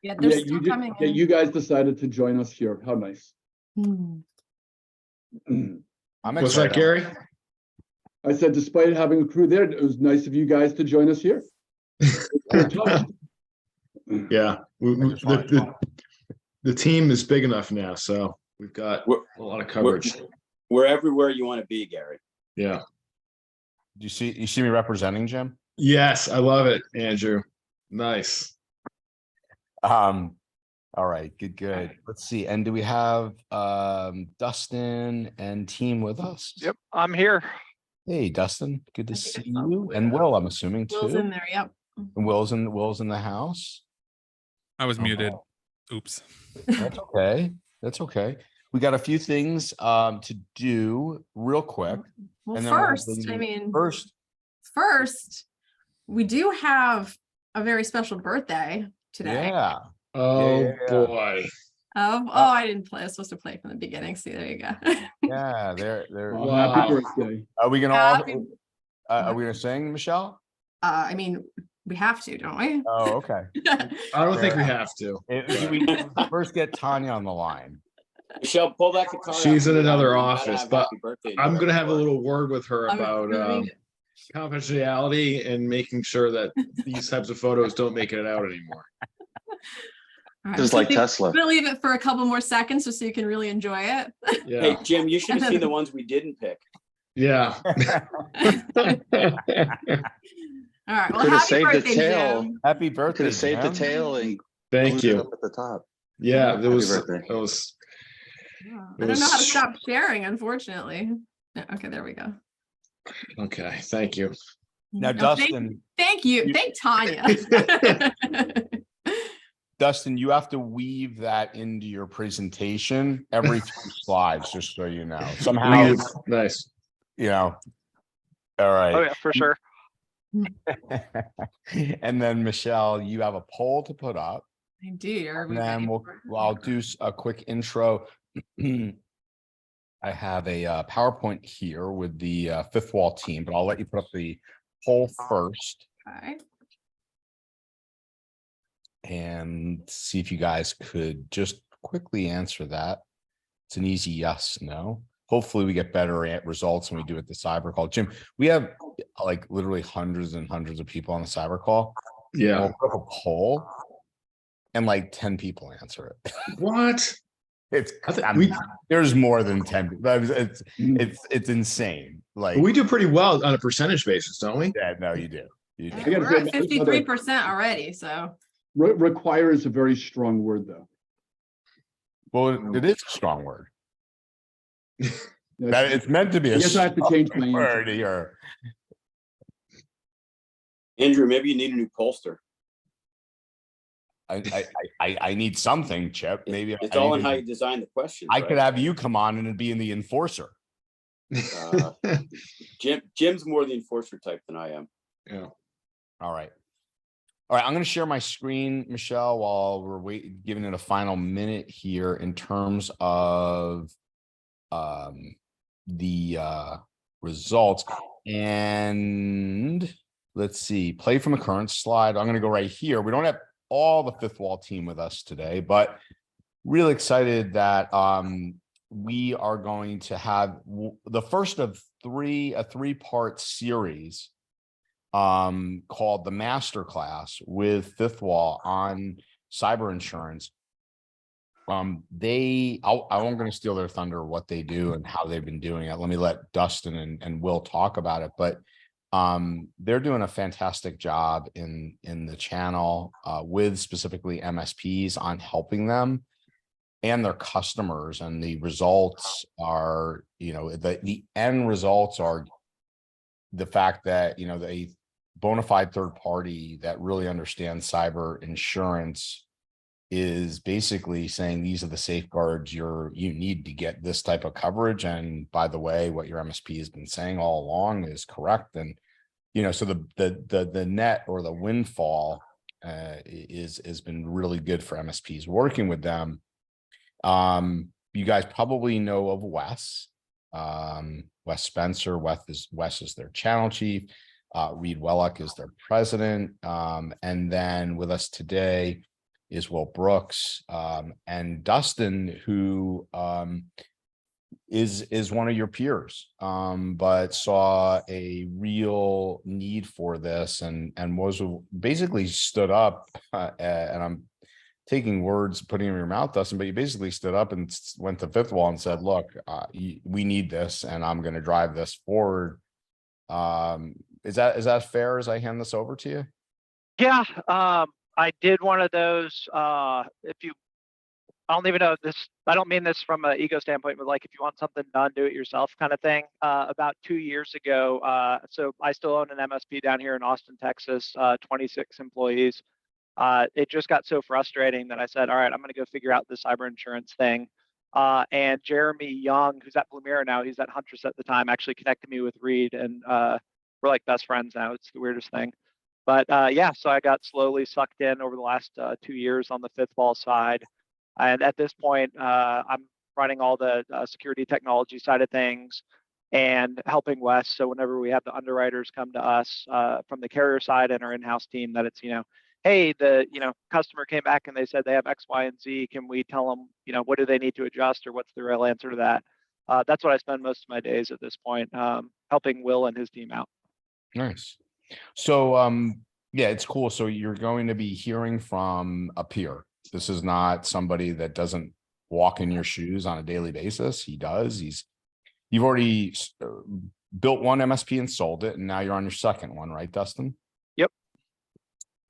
Yeah, they're Yeah, still coming yeah, in. you guys decided to join us here. How nice. Hmm. I'm What's that, excited. Gary? I said, despite having a crew there, it was nice of you guys to join us here. You're touched. Yeah, the team is big enough now, so we've got a lot of coverage. We're everywhere you want to be, Gary. Yeah. Do you see me representing, Jim? Yes, I love it, Andrew. Nice. All right, good. Let's see. And do we have Dustin and team with us? Yep, I'm here. Hey, Dustin, good to I think see I saw you. And Will, I'm assuming too. Will's in there, yep. And Will's in the house. I was muted. Oops. That's okay. That's okay. We got a few things to do real quick. Well, And then first, we do have a very special birthday today. Yeah. Oh Yeah. boy. I didn't play. I was supposed to play from the beginning. See, there you go. Yeah, they're Oh, Wow. happy birthday. are we gonna all Happy- are we gonna sing, Michelle? I mean, we have to, don't we? Oh, okay. I don't think we have to. We first get Tanya on the line. Michelle, pull that guitar. She's out. in another You gotta office, have but happy birthday in I'm your gonna have a repertoire. little word with her I'm about really- confidentiality and making sure that these types of photos don't make it out anymore. All right, Just so like I think Tesla. I'm gonna leave it for a couple more seconds just so you can really enjoy it. Yeah. Hey, Jim, you should have seen the ones we didn't pick. Yeah. All right. Well, Could have happy saved the birthday, tail. Jim. Happy Could birthday, have saved the Jim. tail and Thank glued it you. up at the top. Yeah, Happy birthday. it was I don't know how to stop sharing, unfortunately. No, okay, there we go. okay. Thank you. Now, No, Dustin, Thank you. Thank Tanya. Dustin, you have to weave that into your presentation every few slides, just so you know. Somehow, Nice. you know. All right. Oh yeah, for sure. And then Michelle, you have a poll to put up. I do. Are we And then ready I'll do a quick intro. I have a PowerPoint here with the Fifth Wall team, but I'll let you put up the poll first Okay. and see if you guys could just quickly answer that. It's an easy yes, no. Hopefully we get better at results when we do it the cyber call. Jim, we have like literally hundreds and hundreds of people on the cyber call. Yeah. We'll put up a poll and like 10 people answer it. What? It's We there's more than 10 but it's insane. Like do pretty well on a percentage basis, don't we? yeah, no, you do. You do. I gotta We're at say, 53% already. So Require is a very strong word, though. Well, it is a strong word. Yes. That it's meant to be I a guess I have to change my strong answer. word here. Andrew, maybe you need a new pollster. I need something, Chip. Maybe It's I all need in how to- you design the questions. I right? could have you come on and be in the enforcer. Jim's more the enforcer type than I am. Yeah. All right. All right. I'm going to share my screen, Michelle, while we're giving it a final minute here in terms of the results. And let's see, play from the current slide. I'm going to go right here. We don't have all the Fifth Wall team with us today, but really excited that we are going to have the first of a three-part series called the Masterclass with Fifth Wall on cyber insurance. I'm going to steal their thunder, what they do and how they've been doing it. Let me let Dustin and Will talk about it, but they're doing a fantastic job in the channel with specifically MSPs on helping them and their customers, and the results are, the end results are the fact that, a bona fide third party that really understands cyber insurance is basically saying these are the safeguards you need to get this type of coverage. And by the way, what your MSP has been saying all along is correct. And so the net or the windfall has been really good for MSPs working with them. You guys probably know of Wes Spencer. Wes is their channel chief. Reed Wellock is their president. And then with us today, is Will Brooks, and Dustin, who is one of your peers, but saw a real need for this and was basically stood up, and I'm taking words, putting them in your mouth, Dustin, but you basically stood up and went to fifth wall and said, look, we need this and I'm going to drive this forward. Is that fair as I hand this over to you? Yeah, I did one of those. I don't even know this. I don't mean this from an ego standpoint, but like if you want something done, do it yourself kind of thing. About 2 years ago, so I still own an MSP down here in Austin, Texas, 26 employees. It just got so frustrating that I said, all right, I'm going to go figure out the cyber insurance thing. And Jeremy Young, who's at Blumira now, he's at Huntress at the time, actually connected me with Reed, and we're like best friends now. It's the weirdest thing. But yeah, so I got slowly sucked in over the last 2 years on the fifth wall side. And at this point, I'm running all the security technology side of things and helping Wes. So whenever we have the underwriters come to us from the carrier side and our in-house team, that it's, hey, the customer came back and they said they have X, Y, and Z. Can we tell them, what do they need to adjust, or what's the real answer to that? That's what I spend most of my days at this point, helping Will and his team out. Nice. So yeah, it's cool. So you're going to be hearing from a peer. This is not somebody that doesn't walk in your shoes on a daily basis. He does. You've already built one MSP and sold it, and now you're on your second one, right, Dustin? Yep.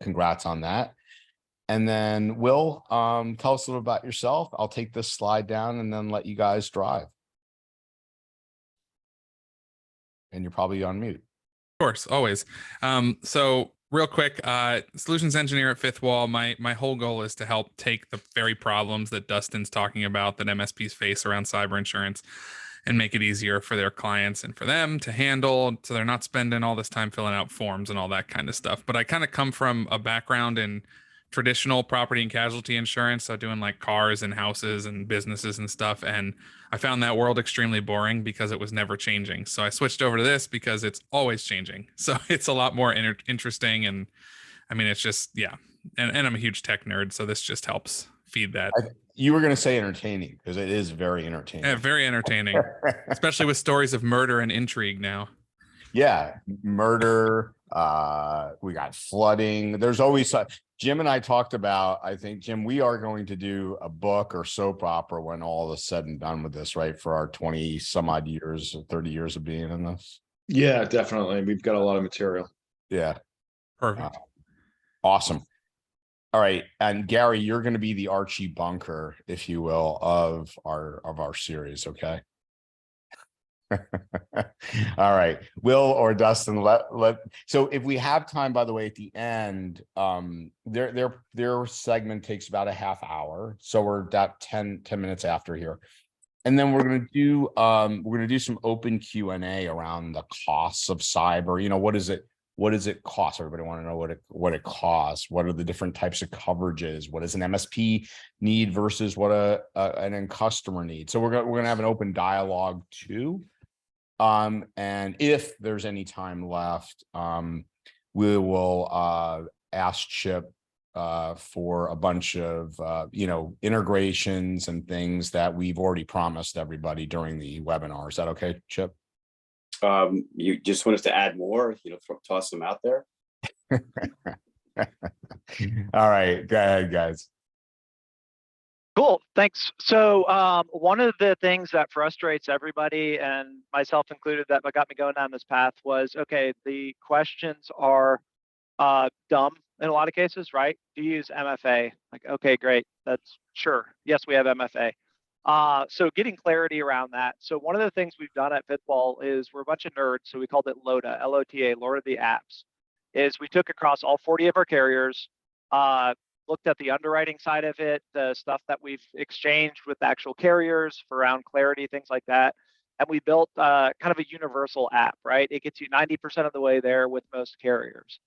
Congrats on that. And then Will, tell us a little about yourself. I'll take this slide down and then let you guys drive. And you're probably on mute. Of course, always. So real quick, solutions engineer at Fifth Wall. My whole goal is to help take the very problems that Dustin's talking about that MSPs face around cyber insurance and make it easier for their clients and for them to handle, so they're not spending all this time filling out forms and all that kind of stuff. But I kind of come from a background in traditional property and casualty insurance, so doing like cars and houses and businesses and stuff. And I found that world extremely boring because it was never changing. So I switched over to this because it's always changing. So it's a lot more interesting. And I mean, it's just, yeah. And I'm a huge tech nerd, so this just helps feed that. You were going to say entertaining, because it is very entertaining. Yeah, very entertaining, especially with stories of murder and intrigue now. Yeah, murder. We got flooding. There's always Jim and I talked about, I think, Jim, we are going to do a book or soap opera when all is said and done with this, right? For our 20 some odd years, 30 years of being in this. Yeah, definitely. We've got a lot of material. Yeah. Perfect. Awesome. All right. And Gary, you're going to be the Archie Bunker, if you will, of our series. Okay. All right, Will or Dustin, so if we have time, by the way, at the end, their segment takes about a half hour, so we're about 10 minutes after here, and then we're going to do some open Q&A around the costs of cyber. What does it cost? Everybody want to know what it costs. What are the different types of coverages? What does an MSP need versus what an end customer needs? So we're going to have an open dialogue too. And if there's any time left, we will ask Chip for a bunch of integrations and things that we've already promised everybody during the webinar. Is that okay, Chip? You just want us to add more, toss them out there. All right, go ahead, guys. Cool, thanks. So one of the things that frustrates everybody, and myself included, that got me going down this path was, okay, the questions are dumb in a lot of cases, right? Do you use MFA? Like, okay, great, that's sure. Yes, we have MFA. So getting clarity around that. So one of the things we've done at Fifth Wall is we're a bunch of nerds, so we called it LOTA, L-O-T-A, Lord of the Apps, is we took across all 40 of our carriers, looked at the underwriting side of it, the stuff that we've exchanged with the actual carriers for around clarity, things like that. And we built kind of a universal app, right? It gets you 90% of the way there with most carriers.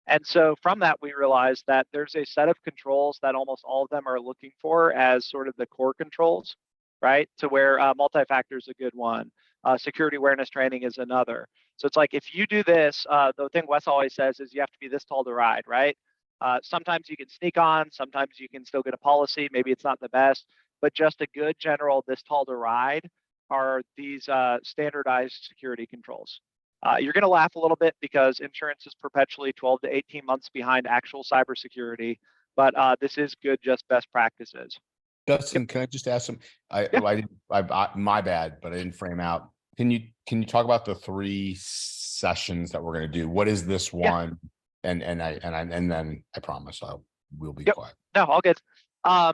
And so from that, we realized that there's a set of controls that almost all of them are looking for as sort of the core controls, right? To where multi-factor is a good one. Security awareness training is another. So it's like, if you do this, the thing Wes always says is you have to be this tall to ride, right? Sometimes you can sneak on, sometimes you can still get a policy. Maybe it's not the best, but just a good general this tall to ride are these standardized security controls. You're going to laugh a little bit because insurance is perpetually 12 to 18 months behind actual cybersecurity, but this is good, just best practices. Dustin, can I just ask some? Yeah. My bad, but I didn't frame out. Can you talk about the 3 sessions that we're going to do? What is this one? And then I promise we'll be quiet. No, all good.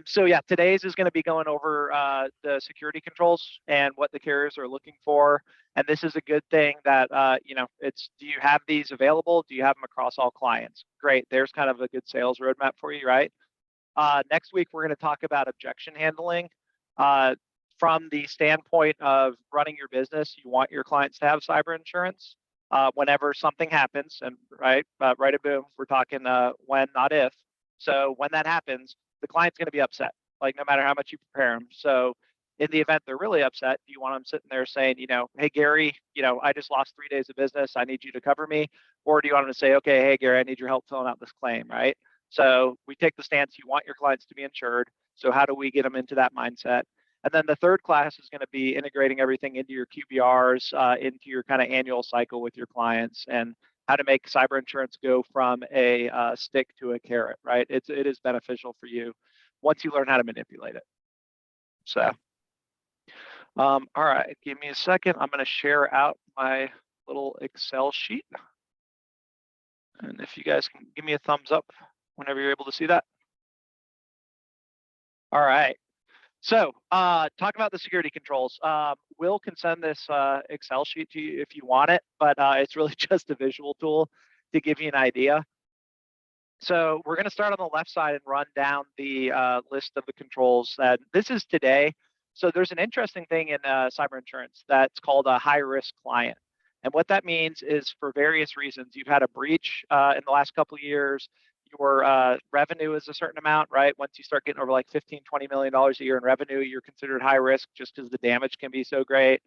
So yeah, today's is going to be going over the security controls and what the carriers are looking for. And this is a good thing that do you have these available? Do you have them across all clients? Great. There's kind of a good sales roadmap for you, right? Next week, we're going to talk about objection handling. From the standpoint of running your business, you want your clients to have cyber insurance. Whenever something happens, and right a boom, we're talking when, not if. So when that happens, the client's going to be upset, like no matter how much you prepare them. So in the event they're really upset, do you want them sitting there saying, hey, Gary, I just lost 3 days of business. I need you to cover me. Or do you want them to say, okay, hey, Gary, I need your help filling out this claim, right? So we take the stance, you want your clients to be insured. So how do we get them into that mindset? And then the third class is going to be integrating everything into your QBRs, into your kind of annual cycle with your clients, and how to make cyber insurance go from a stick to a carrot, right? It is beneficial for you once you learn how to manipulate it. So, all right, give me a second. I'm going to share out my little Excel sheet. And if you guys can give me a thumbs up whenever you're able to see that. All right. So talk about the security controls. Will can send this Excel sheet to you if you want it, but it's really just a visual tool to give you an idea. So we're going to start on the left side and run down the list of the controls. This is today. So there's an interesting thing in cyber insurance that's called a high-risk client. And what that means is for various reasons, you've had a breach in the last couple of years. Your revenue is a certain amount, right? Once you start getting over like $15–20 million a year in revenue, you're considered high risk just because the damage can be so great.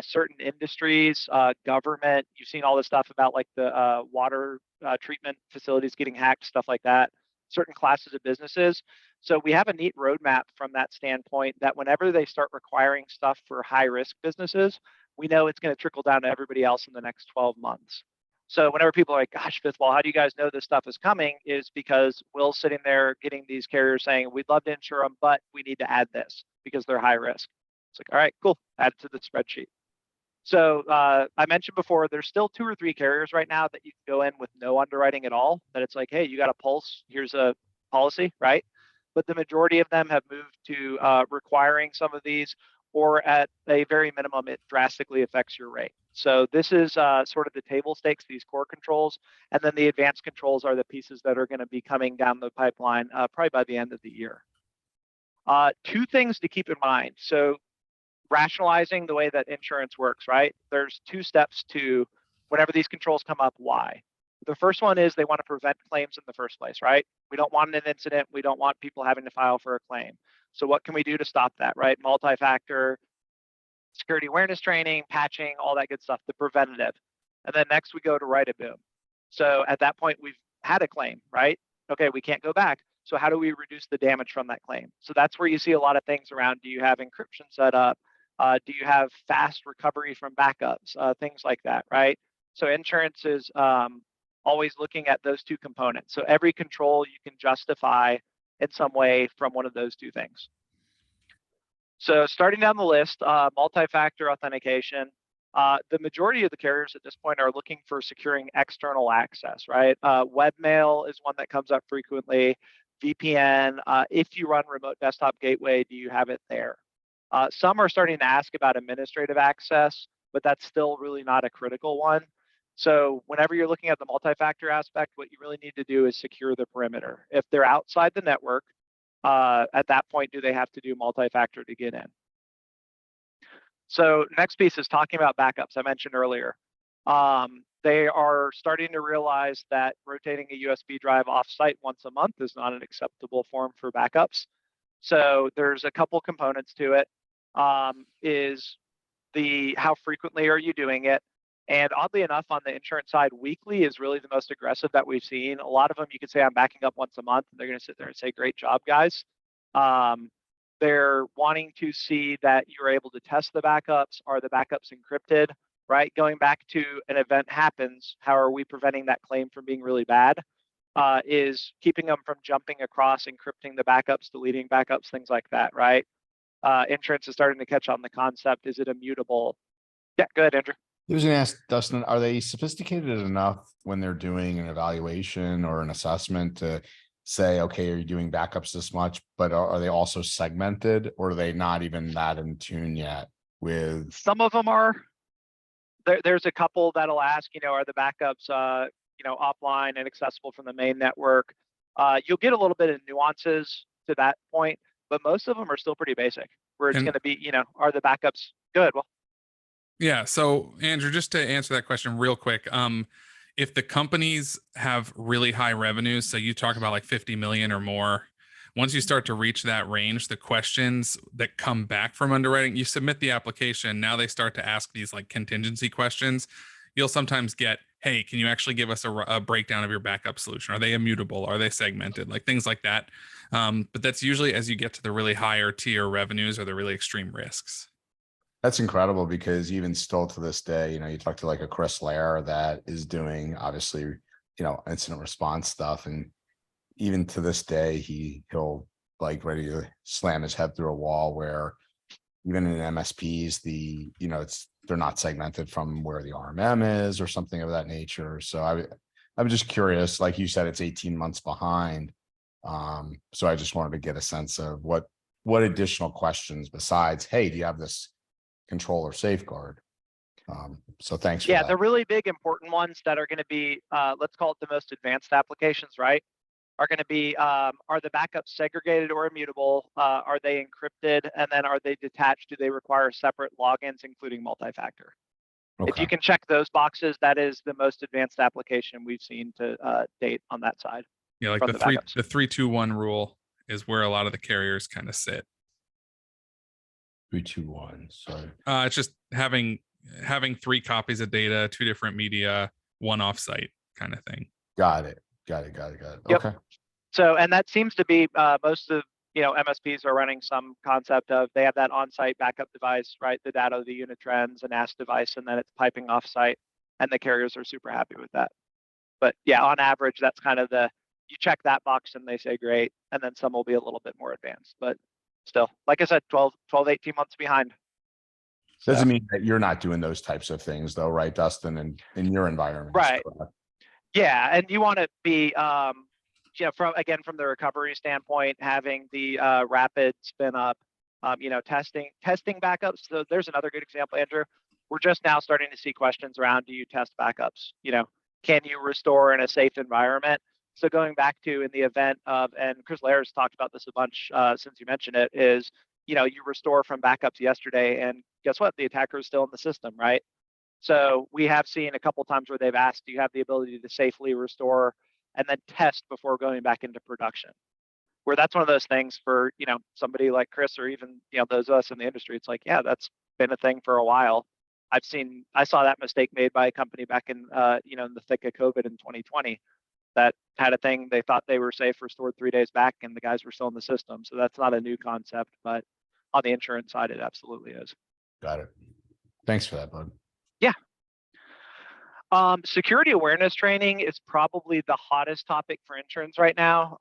Certain industries, government, you've seen all this stuff about like the water treatment facilities getting hacked, stuff like that. Certain classes of businesses. So we have a neat roadmap from that standpoint that whenever they start requiring stuff for high risk businesses, we know it's going to trickle down to everybody else in the next 12 months. So whenever people are like, gosh, Fifth Wall, how do you guys know this stuff is coming? Is because Will's sitting there getting these carriers saying, we'd love to insure them, but we need to add this because they're high risk. It's like, all right, cool, add it to the spreadsheet. So I mentioned before, there's still 2 or 3 carriers right now that you can go in with no underwriting at all, that it's like, hey, you got a pulse, here's a policy, right? But the majority of them have moved to requiring some of these, or at a very minimum, it drastically affects your rate. So this is sort of the table stakes, these core controls, and then the advanced controls are the pieces that are going to be coming down the pipeline probably by the end of the year. 2 things to keep in mind. So rationalizing the way that insurance works, right? There's 2 steps to whenever these controls come up, why. The first one is they want to prevent claims in the first place, right? We don't want an incident. We don't want people having to file for a claim. So what can we do to stop that, right? Multi-factor, security awareness training, patching, all that good stuff, the preventative. And then next we go to right a boom. So at that point, we've had a claim, right? Okay, we can't go back. So how do we reduce the damage from that claim? So that's where you see a lot of things around. Do you have encryption set up? Do you have fast recovery from backups? Things like that, right? So insurance is always looking at those 2 components. So every control you can justify in some way from one of those 2 things. So starting down the list, multi-factor authentication. The majority of the carriers at this point are looking for securing external access, right? Webmail is one that comes up frequently. VPN, if you run remote desktop gateway, do you have it there? Some are starting to ask about administrative access, but that's still really not a critical one. So whenever you're looking at the multi-factor aspect, what you really need to do is secure the perimeter. If they're outside the network, at that point, do they have to do multi-factor to get in? So next piece is talking about backups. I mentioned earlier. They are starting to realize that rotating a USB drive off-site once a month is not an acceptable form for backups. So there's a couple components to it. Is the how frequently are you doing it? And oddly enough, on the insurance side, weekly is really the most aggressive that we've seen. A lot of them, you could say I'm backing up once a month, and they're going to sit there and say, great job, guys. They're wanting to see that you're able to test the backups. Are the backups encrypted, right? Going back to an event happens, how are we preventing that claim from being really bad? Is keeping them from jumping across, encrypting the backups, deleting backups, things like that, right? Insurance is starting to catch on the concept. Is it immutable? Yeah, go ahead, Andrew. I was going to ask Dustin, are they sophisticated enough when they're doing an evaluation or an assessment to say, okay, are you doing backups this much, but are they also segmented, or are they not even that in tune yet with? Some of them are. There's a couple that'll ask, are the backups, offline and accessible from the main network? You'll get a little bit of nuances to that point, but most of them are still pretty basic, where it's going to be, are the backups good? Well, yeah. So Andrew, just to answer that question real quick, if the companies have really high revenues, so you talk about like 50 million or more, once you start to reach that range, the questions that come back from underwriting, you submit the application. Now they start to ask these like contingency questions. You'll sometimes get, hey, can you actually give us a breakdown of your backup solution? Are they immutable? Are they segmented? Like things like that. But that's usually as you get to the really higher tier revenues or the really extreme risks. That's incredible, because even still to this day, you talk to like a Chris Lair that is doing obviously, incident response stuff. And even to this day, he'll like ready to slam his head through a wall, where even in MSPs, they're not segmented from where the RMM is or something of that nature. So I'm just curious, like you said, it's 18 months behind. So I just wanted to get a sense of what additional questions besides, hey, do you have this control or safeguard? So thanks for that. The really big important ones that are going to be, let's call it the most advanced applications, right? Are going to be, are the backups segregated or immutable? Are they encrypted? And then are they detached? Do they require separate logins, including multi-factor? Okay. If you can check those boxes, that is the most advanced application we've seen to date on that side. Yeah, like the 3-2-1 rule is where a lot of the carriers kind of sit. 3-2-1. Sorry. It's just having 3 copies of data, 2 different media, 1 offsite kind of thing. Got it. Yep. Okay. So, and that seems to be most of, MSPs are running some concept of, they have that on-site backup device, right? The data, the unit trends, an AST device, and then it's piping off-site, and the carriers are super happy with that. But yeah, on average, that's kind of you check that box and they say great, and then some will be a little bit more advanced, but still, like I said, 12, 18 months behind. Doesn't mean that you're not doing those types of things though, right, Dustin, in your environment? Right. Yeah, and you want to be, from the recovery standpoint, having the rapid spin up, testing backups. So there's another good example, Andrew. We're just now starting to see questions around, do you test backups? Can you restore in a safe environment? So going back to in the event of, and Chris Lair's talked about this a bunch since you mentioned it, is, you restore from backups yesterday, and guess what? The attacker is still in the system, right? So we have seen a couple times where they've asked, do you have the ability to safely restore and then test before going back into production? Where that's one of those things for, somebody like Chris, or even, those of us in the industry, it's like, yeah, that's been a thing for a while. I saw that mistake made by a company back in, in the thick of COVID in 2020 that had a thing. They thought they were safe, restored 3 days back, and the guys were still in the system. So that's not a new concept, but on the insurance side, it absolutely is. Got it. Thanks for that, bud. Yeah. Security awareness training is probably the hottest topic for insurance right now.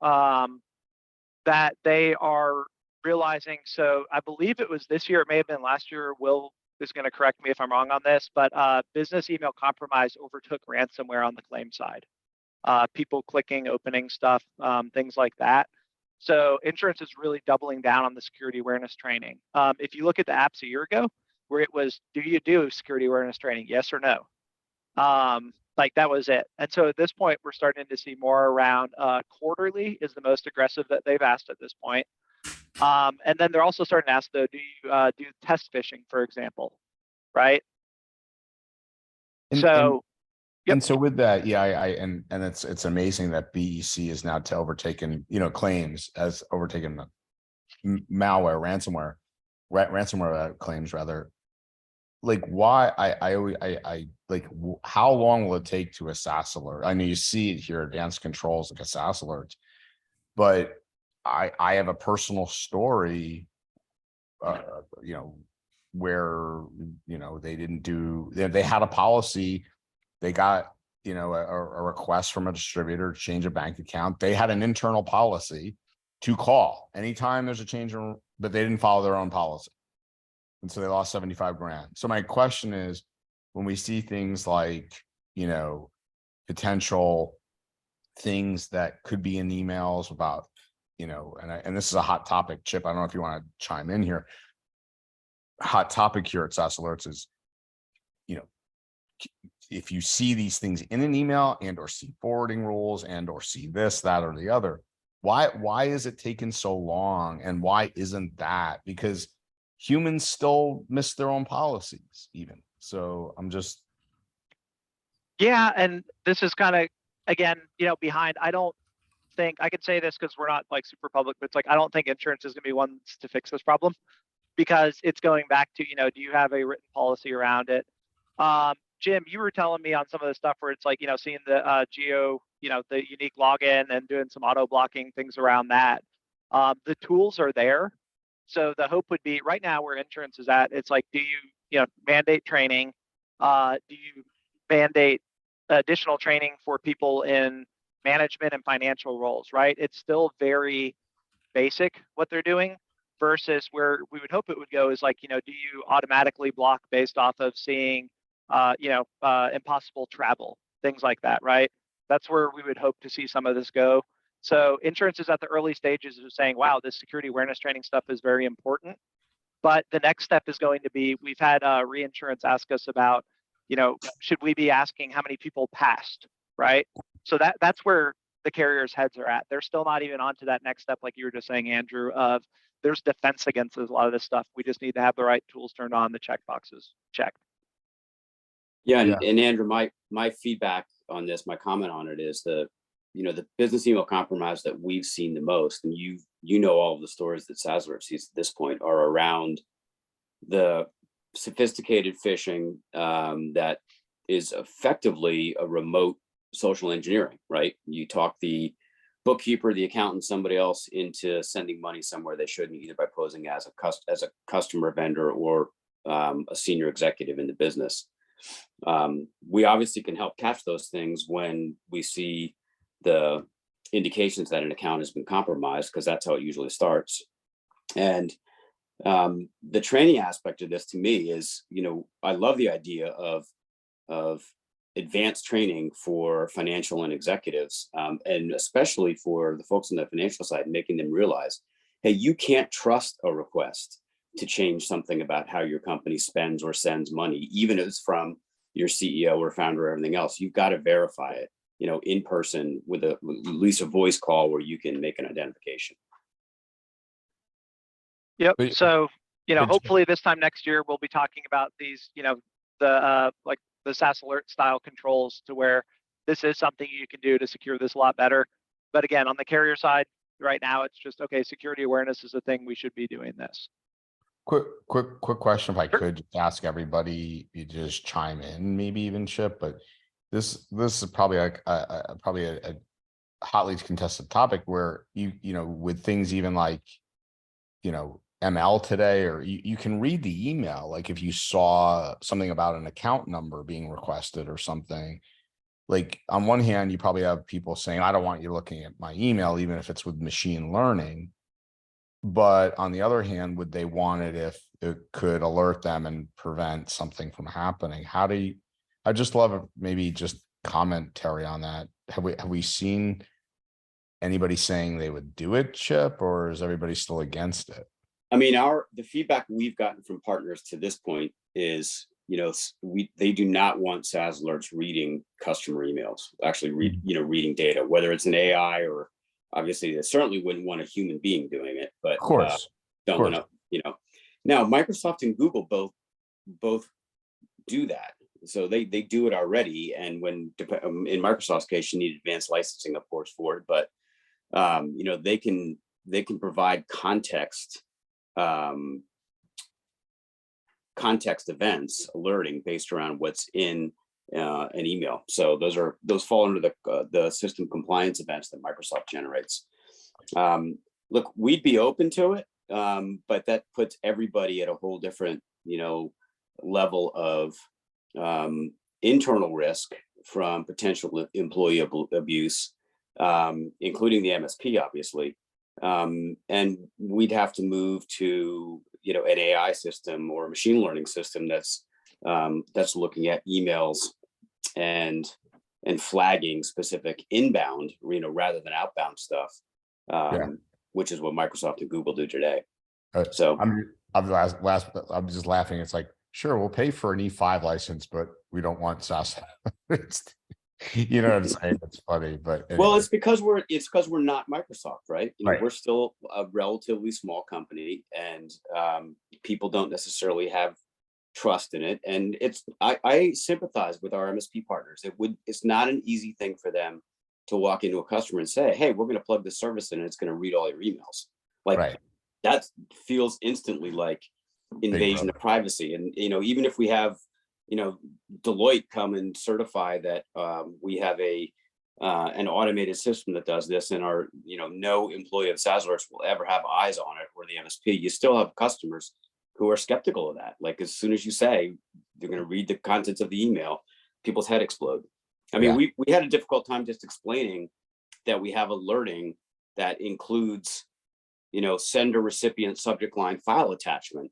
That they are realizing. So I believe it was this year, it may have been last year. Will is going to correct me if I'm wrong on this, but business email compromise overtook ransomware on the claim side. People clicking, opening stuff, things like that. So insurance is really doubling down on the security awareness training. If you look at the apps a year ago, where it was, do you do security awareness training? Yes or no? Like that was it. And so at this point, we're starting to see more around quarterly is the most aggressive that they've asked at this point. And then they're also starting to ask, though, do you do test phishing, for example, right? And so with that, yeah, and it's amazing that BEC is now overtaken, claims as overtaken malware, ransomware claims rather. like why I like how long will it take to a SaaS alert? I know you see it here, advanced controls like a SaaS alert, but I have a personal story, you know, where, you know, they didn't do, they had a policy, they got, you know, a request from a distributor to change a bank account. They had an internal policy to call anytime there's a change in, but they didn't follow their own policy. And so they lost 75 grand. So my question is, when we see things like, you know, potential things that could be in emails about, you know, and this is a hot topic, Chip, I don't know if you want to chime in here. Hot topic here at SaaS Alerts is, you know, if you see these things in an email and or see forwarding rules and or see this, that, or the other, why is it taking so long? And why isn't that? Because humans still miss their own policies even. So I'm just. Yeah, and this is kind of, again, you know, behind, I don't think, I could say this because we're not like super public, but it's like, I don't think insurance is gonna be one to fix this problem, because it's going back to, you know, do you have a written policy around it? Jim, you were telling me on some of the stuff where it's like, you know, seeing the geo, you know, the unique login and doing some auto blocking things around that. The tools are there. So the hope would be right now where insurance is at, it's like, do you know, mandate training? Do you mandate additional training for people in management and financial roles, right? It's still very basic what they're doing, versus where we would hope it would go is like, you know, do you automatically block based off of seeing, you know, impossible travel, things like that, right? That's where we would hope to see some of this go. So insurance is at the early stages of saying, wow, this security awareness training stuff is very important. But the next step is going to be, we've had reinsurance ask us about, you know, should we be asking how many people passed, right? So that's where the carriers' heads are at. They're still not even onto that next step, like you were just saying, Andrew, of there's defense against a lot of this stuff. We just need to have the right tools turned on, the check boxes checked. Yeah, Yeah. and Andrew, my feedback on this, my comment on it is the business email compromise that we've seen the most, and you know all of the stories that SaaS Alerts sees at this point are around the sophisticated phishing that is effectively a remote social engineering, right? You talk the bookkeeper, the accountant, somebody else into sending money somewhere they shouldn't, either by posing as a customer, vendor, or a senior executive in the business. We obviously can help catch those things when we see the indications that an account has been compromised, because that's how it usually starts. And the training aspect of this to me is, you know, I love the idea of advanced training for financial and executives, and especially for the folks on the financial side, making them realize, hey, you can't trust a request to change something about how your company spends or sends money, even if it's from your CEO or founder or everything else. You've got to verify it, you know, in person with at least a voice call where you can make an identification. Yep. But- So, you know, but- hopefully this time next year, we'll be talking about these, you know, the like the SaaS alert style controls, to where this is something you can do to secure this a lot better. But again, on the carrier side, right now, it's just, okay, security awareness is a thing, we should be doing this. Quick question, if I Sure. could just ask everybody, you just chime in, maybe even Chip, but this is probably like a hotly contested topic where you know, with things even like, you know, ML today, or you can read the email, like if you saw something about an account number being requested or something, like on one hand, you probably have people saying, I don't want you looking at my email, even if it's with machine learning. But on the other hand, would they want it if it could alert them and prevent something from happening? How do you, I just love maybe just commentary on that. Have we seen anybody saying they would do it, Chip, or is everybody still against it? I mean, the feedback we've gotten from partners to this point is, you know, they do not want SaaS Alerts reading customer emails, actually reading data, whether it's an AI, or obviously they certainly wouldn't want a human being doing it, but Of course. don't want to, you know. Now Microsoft and Google both do that. So they do it already. And when in Microsoft's case, you need advanced licensing, of course, for it, but you know, they can provide context context events alerting based around what's in an email. So those fall under the system compliance events that Microsoft generates. Look, we'd be open to it, but that puts everybody at a whole different, level of internal risk from potential employee abuse, including the MSP, obviously. And we'd have to move to, an AI system or a machine learning system that's looking at emails and flagging specific inbound, rather than outbound stuff, which is what Microsoft and Google do today. So I'm just laughing. It's like, sure, we'll pay for an E5 license, but we don't want SaaS. You know what I'm saying? It's funny, but anyway. Well, it's because we're not Microsoft, right? Right. We're still a relatively small company, and people don't necessarily have trust in it. And I sympathize with our MSP partners. It's not an easy thing for them to walk into a customer and say, "Hey, we're going to plug this service in, and it's going to read all your emails." Like Right. that feels instantly like invasion of privacy. And even if we have Deloitte come and certify that we have an automated system that does this, and our no employee of SaaSWorks will ever have eyes on it, or the MSP, you still have customers who are skeptical of that. Like, as soon as you say they're going to read the contents of the email, people's head explode. I mean, we had a difficult time just explaining that we have alerting that includes sender, recipient, subject line, file attachment.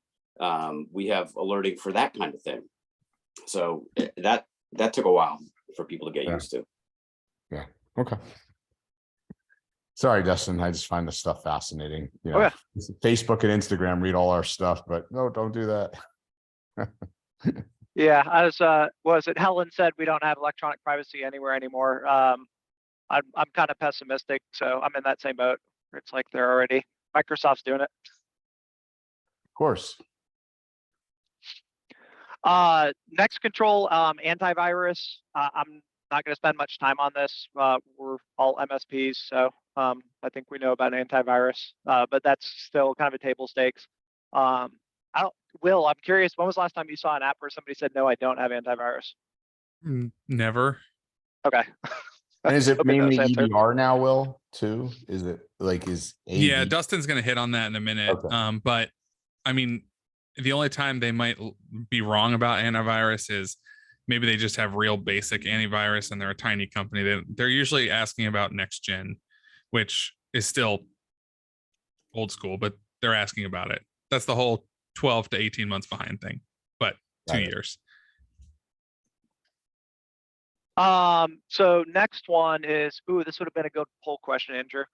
We have alerting for that kind of thing. So that took a while for people to get used to. Yeah. Okay. Sorry, Dustin. I just find this stuff fascinating. Facebook and Instagram read all our stuff, but no, don't do that. Yeah, as was it Helen said, we don't have electronic privacy anywhere anymore. I'm kind of pessimistic, so I'm in that same boat. It's like they're already Microsoft's doing it. Of course. Next control, antivirus. I'm not going to spend much time on this. We're all MSPs, so I think we know about antivirus, but that's still kind of a table stakes. Will, I'm curious, when was the last time you saw an app where somebody said, "No, I don't have antivirus"? Never. Okay. And is it Hoping mainly that's answered. EDR now, Will, too? Is it is AV? Yeah, Dustin's going to hit on that in a minute. Okay. But I mean, the only time they might be wrong about antivirus is maybe they just have real basic antivirus and they're a tiny company. They're usually asking about next gen, which is still old school, but they're asking about it. That's the whole 12 to 18 months behind thing, but 2 years. So next one is, this would have been a good poll question, Andrew.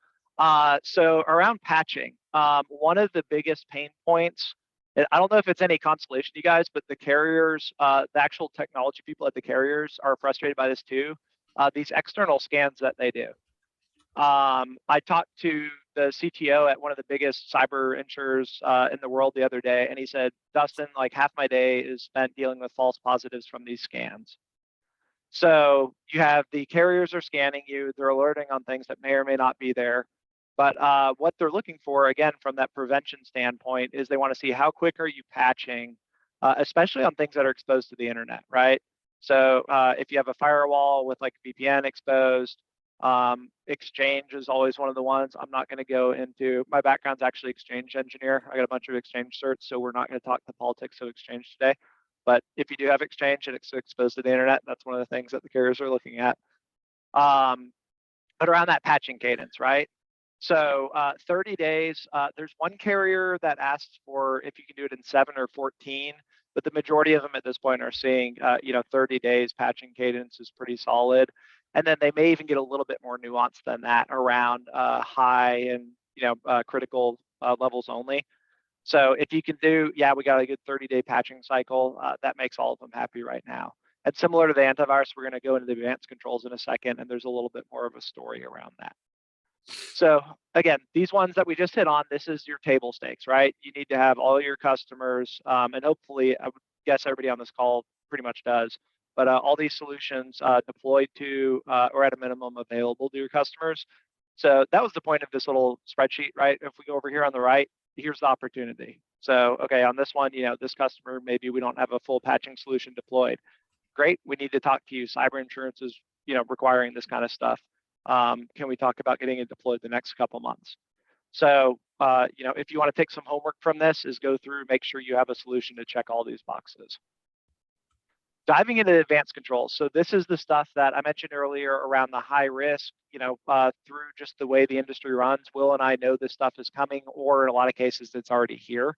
So around patching, one of the biggest pain points, I don't know if it's any consolation to you guys, but the carriers, the actual technology people at the carriers are frustrated by this too. These external scans that they do. I talked to the CTO at one of the biggest cyber insurers in the world the other day, and he said, "Dustin, like half my day is spent dealing with false positives from these scans." So you have the carriers are scanning you, they're alerting on things that may or may not be there. But what they're looking for, again, from that prevention standpoint, is they want to see how quick are you patching, especially on things that are exposed to the internet, right? So if you have a firewall with like VPN exposed, Exchange is always one of the ones. I'm not going to go into, my background's actually Exchange engineer. I got a bunch of Exchange certs, so we're not going to talk the politics of Exchange today. But if you do have Exchange and it's exposed to the internet, that's one of the things that the carriers are looking at. But around that patching cadence, right? So 30 days, there's one carrier that asks for if you can do it in 7 or 14, but the majority of them at this point are seeing, 30 days patching cadence is pretty solid. And then they may even get a little bit more nuanced than that around high and, critical levels only. So if you can do, we got a good 30-day patching cycle, that makes all of them happy right now. And similar to the antivirus, we're going to go into the advanced controls in a second, and there's a little bit more of a story around that. So again, these ones that we just hit on, this is your table stakes, right? You need to have all your customers, and hopefully, I would guess everybody on this call pretty much does, but all these solutions deployed to, or at a minimum available to your customers. So that was the point of this little spreadsheet, right? If we go over here on the right, here's the opportunity. So, okay, on this one, this customer, maybe we don't have a full patching solution deployed. Great, we need to talk to you. Cyber insurance is, requiring this kind of stuff. Can we talk about getting it deployed the next couple months? So, if you want to take some homework from this, is go through, make sure you have a solution to check all these boxes. Diving into advanced controls. So this is the stuff that I mentioned earlier around the high risk, through just the way the industry runs. Will and I know this stuff is coming, or in a lot of cases, it's already here.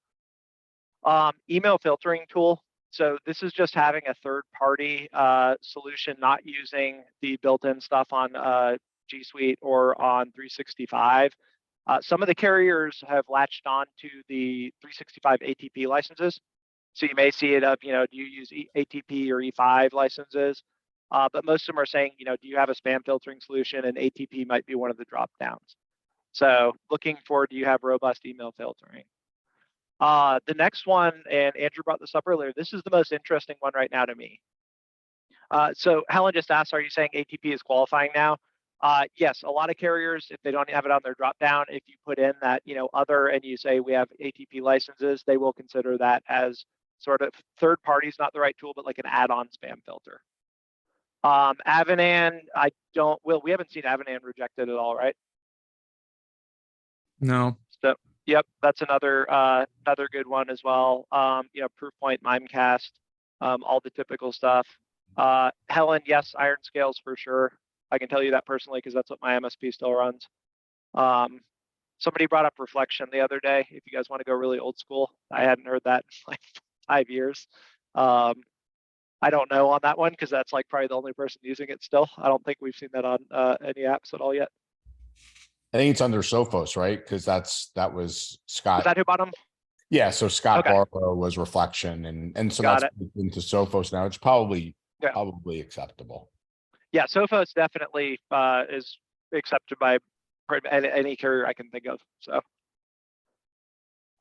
Email filtering tool. So this is just having a third-party solution, not using the built-in stuff on G Suite or on 365. Some of the carriers have latched on to the 365 ATP licenses. So you may see it up, do you use ATP or E5 licenses? But most of them are saying, do you have a spam filtering solution? And ATP might be one of the drop downs. So looking for, do you have robust email filtering? The next one, and Andrew brought this up earlier, this is the most interesting one right now to me. So Helen just asked, are you saying ATP is qualifying now? Yes, a lot of carriers, if they don't have it on their drop down, if you put in that, other, and you say we have ATP licenses, they will consider that as sort of third party is not the right tool, but like an add-on spam filter. Avanan, we haven't seen Avanan rejected at all, right? No. So, yep, that's another good one as well. Proofpoint, Mimecast, all the typical stuff. Helen, yes, Iron Scales for sure. I can tell you that personally because that's what my MSP still runs. Somebody brought up Reflection the other day. If you guys want to go really old school, I hadn't heard that in like 5 years. I don't know on that one because that's like probably the only person using it still. I don't think we've seen that on any apps at all yet. I think it's under Sophos, right? Because that was Scott. Is that who bought them? Yeah, so Scott Okay. Barlow was Reflection, and so Got that's into Sophos now. It's probably Yeah. acceptable. Yeah, Sophos definitely is accepted by any carrier I can think of. So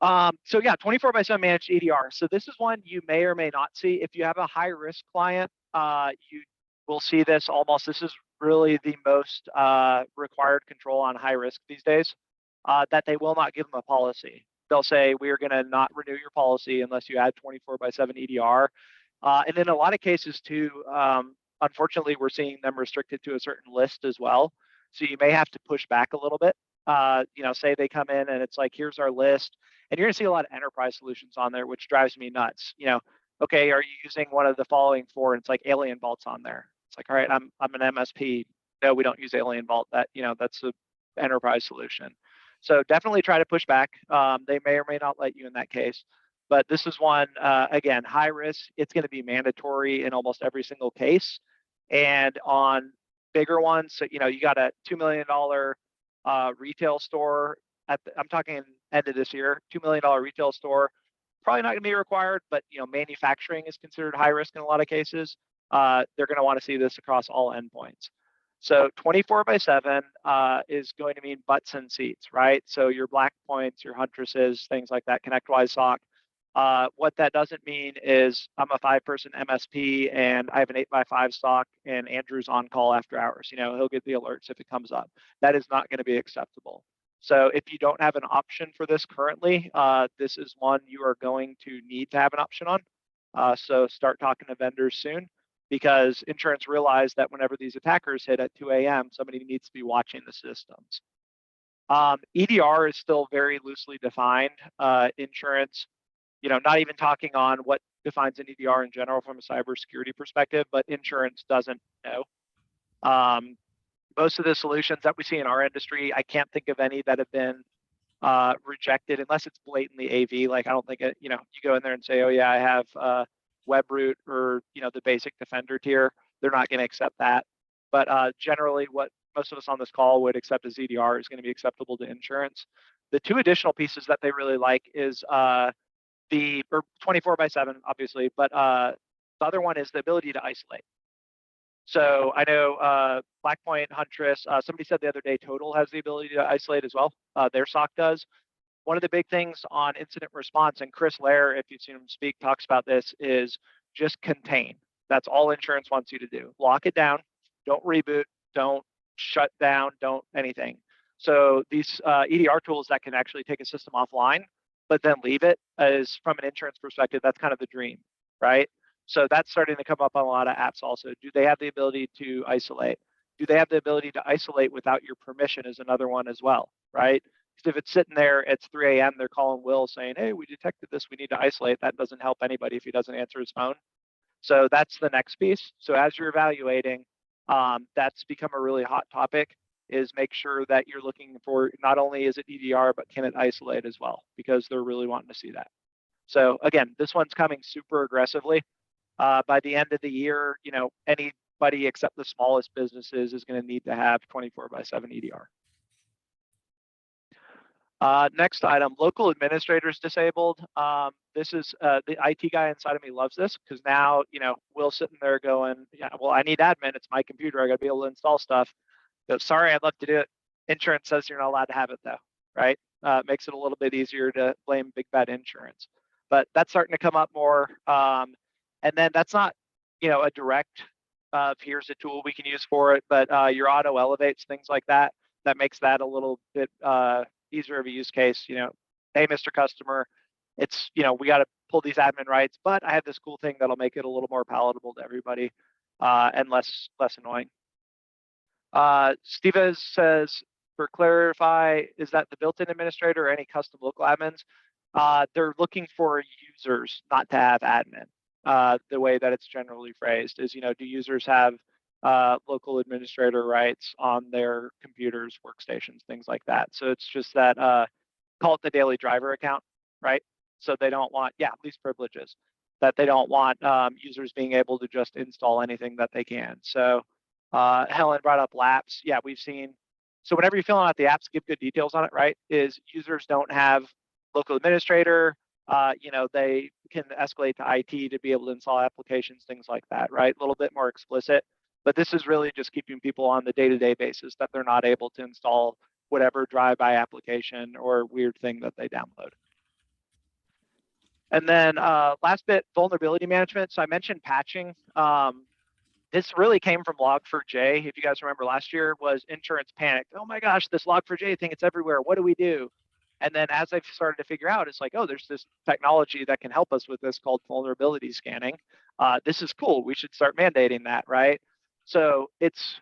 yeah, 24/7 managed EDR. So this is one you may or may not see. If you have a high risk client, you will see this almost. This is really the most required control on high risk these days, that they will not give them a policy. They'll say, we are going to not renew your policy unless you add 24/7 EDR. And in a lot of cases too, unfortunately, we're seeing them restricted to a certain list as well. So you may have to push back a little bit. Say they come in and it's like, here's our list. And you're gonna see a lot of enterprise solutions on there, which drives me nuts. Okay, are you using one of the following four? And it's like Alien Vault's on there. It's like, all right, I'm an MSP. No, we don't use Alien Vault. That's a enterprise solution. So definitely try to push back. They may or may not let you in that case. But this is one, again, high risk. It's going to be mandatory in almost every single case. And on bigger ones, so, you got a $2 million retail store. I'm talking end of this year, $2 million retail store. Probably not going to be required, but manufacturing is considered high risk in a lot of cases. They're going to want to see this across all endpoints. So 24/7 is going to mean butts and seats, right? So your black points, your huntresses, things like that, ConnectWise SOC. What that doesn't mean is I'm a 5-person MSP and I have an 8x5 SOC and Andrew's on call after hours. He'll get the alerts if it comes up. That is not going to be acceptable. So if you don't have an option for this currently, this is one you are going to need to have an option on. So start talking to vendors soon, because insurance realized that whenever these attackers hit at 2 a.m., somebody needs to be watching the systems. EDR is still very loosely defined. Insurance, not even talking on what defines an EDR in general from a cybersecurity perspective, but insurance doesn't know. Most of the solutions that we see in our industry, I can't think of any that have been rejected unless it's blatantly AV. Like I don't think you go in there and say, oh yeah, I have WebRoot or the basic Defender tier. They're not going to accept that. But generally, what most of us on this call would accept as EDR is going to be acceptable to insurance. The two additional pieces that they really like is the 24/7, obviously, but the other one is the ability to isolate. So I know Blackpoint, Huntress, somebody said the other day, Total has the ability to isolate as well. Their SOC does. One of the big things on incident response, and Chris Lair, if you've seen him speak, talks about this, is just contain. That's all insurance wants you to do. Lock it down. Don't reboot. Don't shut down. Don't anything. So these EDR tools that can actually take a system offline but then leave it, is from an insurance perspective, that's kind of the dream, right? So that's starting to come up on a lot of apps also. Do they have the ability to isolate? Do they have the ability to isolate without your permission is another one as well, right? Because if it's sitting there, it's 3 a.m., they're calling Will saying, hey, we detected this, we need to isolate. That doesn't help anybody if he doesn't answer his phone. So that's the next piece. So as you're evaluating, that's become a really hot topic, is make sure that you're looking for, not only is it EDR, but can it isolate as well? Because they're really wanting to see that. So again, this one's coming super aggressively. By the end of the year, you know, anybody except the smallest businesses is going to need to have 24/7 EDR. Next item, local administrators disabled. This is the IT guy inside of me loves this, because now, you know, Will's sitting there going, yeah, well, I need admin. It's my computer. I got to be able to install stuff. But sorry, I'd love to do it. Insurance says you're not allowed to have it though, right? Makes it a little bit easier to blame big bad insurance. But that's starting to come up more. And then that's not, you know, a direct, here's a tool we can use for it, but your auto elevates, things like that. That makes that a little bit easier of a use case. You know, hey, Mr. Customer, it's, you know, we got to pull these admin rights, but I have this cool thing that'll make it a little more palatable to everybody and less annoying. Steve says, for clarify, is that the built-in administrator or any custom local admins? They're looking for users, not to have admin. The way that it's generally phrased is, you know, do users have local administrator rights on their computers, workstations, things like that. So it's just that, call it the daily driver account, right? So they don't want, yeah, least privileges, that they don't want users being able to just install anything that they can. So Helen brought up laps. Yeah, we've seen, so whenever you're filling out the apps, give good details on it, right? Is users don't have local administrator, you know, they can escalate to IT to be able to install applications, things like that, right? A little bit more explicit. But this is really just keeping people on the day-to-day basis that they're not able to install whatever drive-by application or weird thing that they download. And then last bit, vulnerability management. So I mentioned patching. This really came from Log4j. If you guys remember last year, was insurance panicked. Oh my gosh, this Log4j thing, it's everywhere. What do we do? And then as I've started to figure out, it's like, oh, there's this technology that can help us with this called vulnerability scanning. This is cool. We should start mandating that, right? So it's,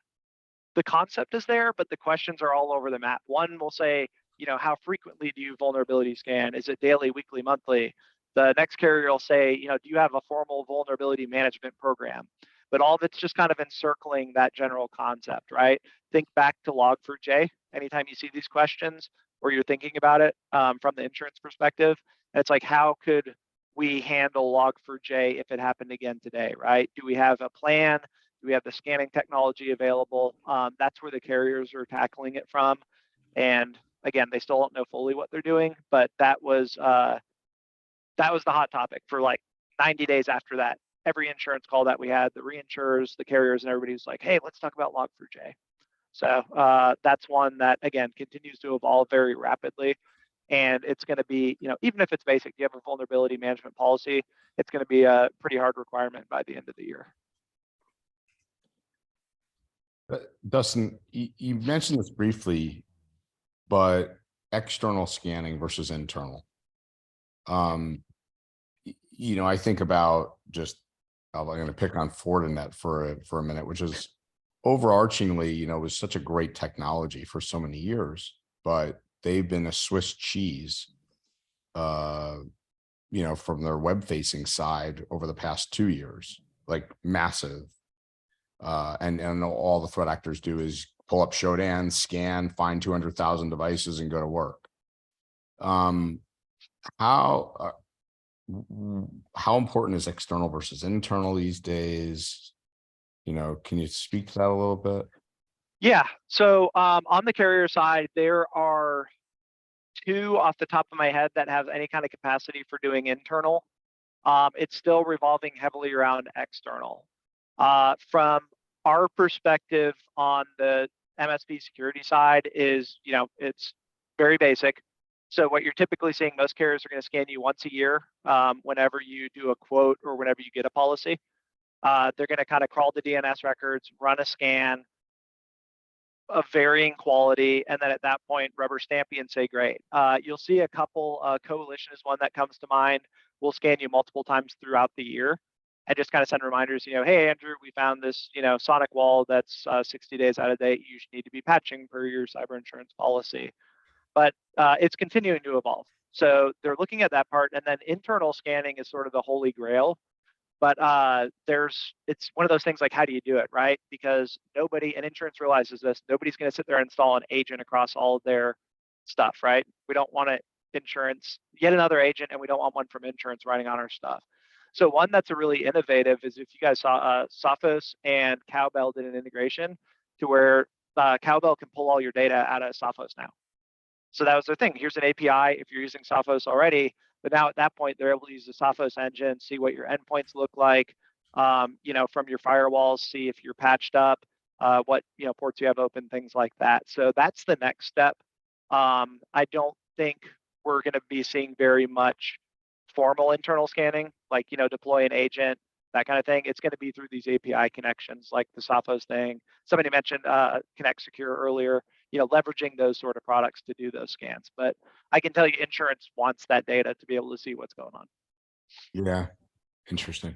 the concept is there, but the questions are all over the map. One will say, you know, how frequently do you vulnerability scan? Is it daily, weekly, monthly? The next carrier will say, you know, do you have a formal vulnerability management program? But all of it's just kind of encircling that general concept, right? Think back to Log4j. Anytime you see these questions or you're thinking about it from the insurance perspective, it's like, how could we handle Log4j if it happened again today, right? Do we have a plan? Do we have the scanning technology available? That's where the carriers are tackling it from. And again, they still don't know fully what they're doing, but that was the hot topic for like 90 days after that. Every insurance call that we had, the reinsurers, the carriers, and everybody's like, hey, let's talk about Log4j. So that's one that, again, continues to evolve very rapidly. And it's going to be, you know, even if it's basic, you have a vulnerability management policy, it's going to be a pretty hard requirement by the end of the year. Dustin, you mentioned this briefly, but external scanning versus internal. You know, I think about just, I'm going to pick on Fortinet for a minute, which is overarchingly, you know, was such a great technology for so many years, but they've been a Swiss cheese, you know, from their web facing side over the past 2 years, like massive. And all the threat actors do is pull up Shodan, scan, find 200,000 devices and go to work. How important is external versus internal these days? You know, can you speak to that a little bit? Yeah. So on the carrier side, there are 2 off the top of my head that have any kind of capacity for doing internal. It's still revolving heavily around external. From our perspective on the MSP security side is, you know, it's very basic. So what you're typically seeing, most carriers are going to scan you once a year whenever you do a quote or whenever you get a policy. They're going to kind of crawl the DNS records, run a scan, of varying quality, and then at that point, rubber stamp you and say, great. You'll see a couple, Coalition is one that comes to mind. We'll scan you multiple times throughout the year and just kind of send reminders, hey, Andrew, we found this, sonic wall that's 60 days out of date. You need to be patching per your cyber insurance policy. But it's continuing to evolve. So they're looking at that part, and then internal scanning is sort of the holy grail. But it's one of those things like, how do you do it, right? Because and insurance realizes this, nobody's going to sit there and install an agent across all of their stuff, right? We don't want yet another agent, and we don't want one from insurance running on our stuff. So one that's a really innovative is, if you guys saw, Sophos and Cowbell did an integration to where Cowbell can pull all your data out of Sophos now. So that was their thing. Here's an API if you're using Sophos already. But now at that point, they're able to use the Sophos engine, see what your endpoints look like, from your firewalls, see if you're patched up, what ports you have open, things like that. So that's the next step. I don't think we're going to be seeing very much formal internal scanning, like deploy an agent, that kind of thing. It's going to be through these API connections, like the Sophos thing. Somebody mentioned Connect Secure earlier. Leveraging those sort of products to do those scans. But I can tell you, insurance wants that data to be able to see what's going on. Yeah, interesting.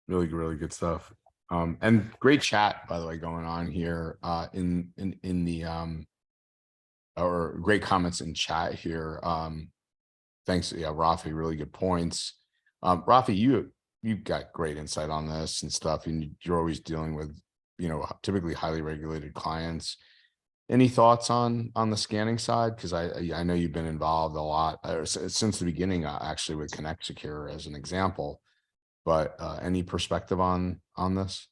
Really, really good stuff. And great chat, by the way, going on here in the or great comments in chat here. Thanks, yeah, Rafi, really good points. Rafi, you've got great insight on this and stuff, and you're always dealing with typically highly regulated clients. Any thoughts on the scanning side? Because I know you've been involved a lot since the beginning, actually, with Connect Secure as an example. But any perspective on this?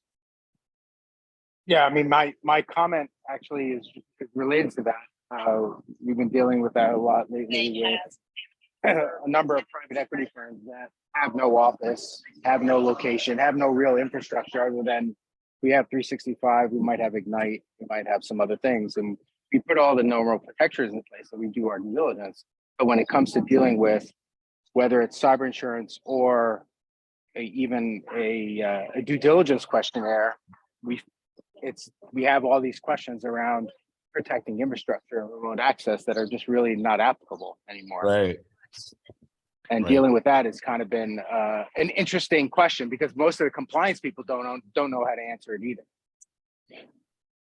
Yeah, I mean, my comment actually is related to that. We've been dealing with that a lot lately with a number of private equity firms that have no office, have no location, have no real infrastructure other than we have 365, we might have Ignite, we might have some other things. And we put all the normal protections in place so we do our due diligence. But when it comes to dealing with whether it's cyber insurance or even a due diligence questionnaire, we have all these questions around protecting infrastructure and remote access that are just really not applicable anymore. Right. And dealing with that has kind of been an interesting question because most of the compliance people don't know how to answer it either.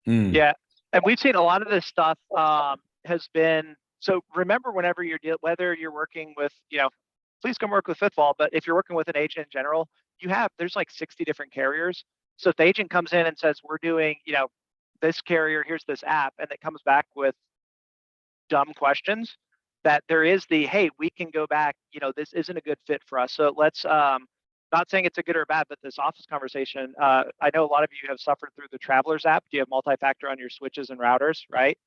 Yeah, and we've seen a lot of this stuff has been. So remember, whenever whether you're working with, please come work with Fifthwall. But if you're working with an agent in general, there's like 60 different carriers. So if the agent comes in and says, we're doing, this carrier, here's this app, and it comes back with dumb questions, that there is hey, we can go back, this isn't a good fit for us. So let's, not saying it's a good or bad, but this office conversation, I know a lot of you have suffered through the Travelers app. Do you have multi-factor on your switches and routers, right?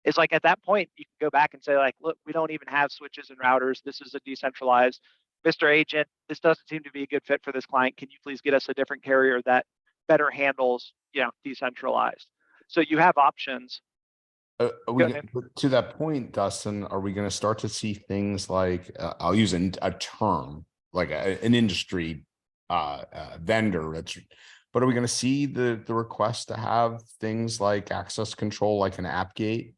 It's like at that point, you can go back and say like, look, we don't even have switches and routers. This is a decentralized, Mr. Agent, this doesn't seem to be a good fit for this client. Can you please get us a different carrier that better handles, decentralized? So you have options. To that point, Dustin, are we going to start to see things like I'll use a term like an industry vendor? But are we going to see the request to have things like access control, like an app gate,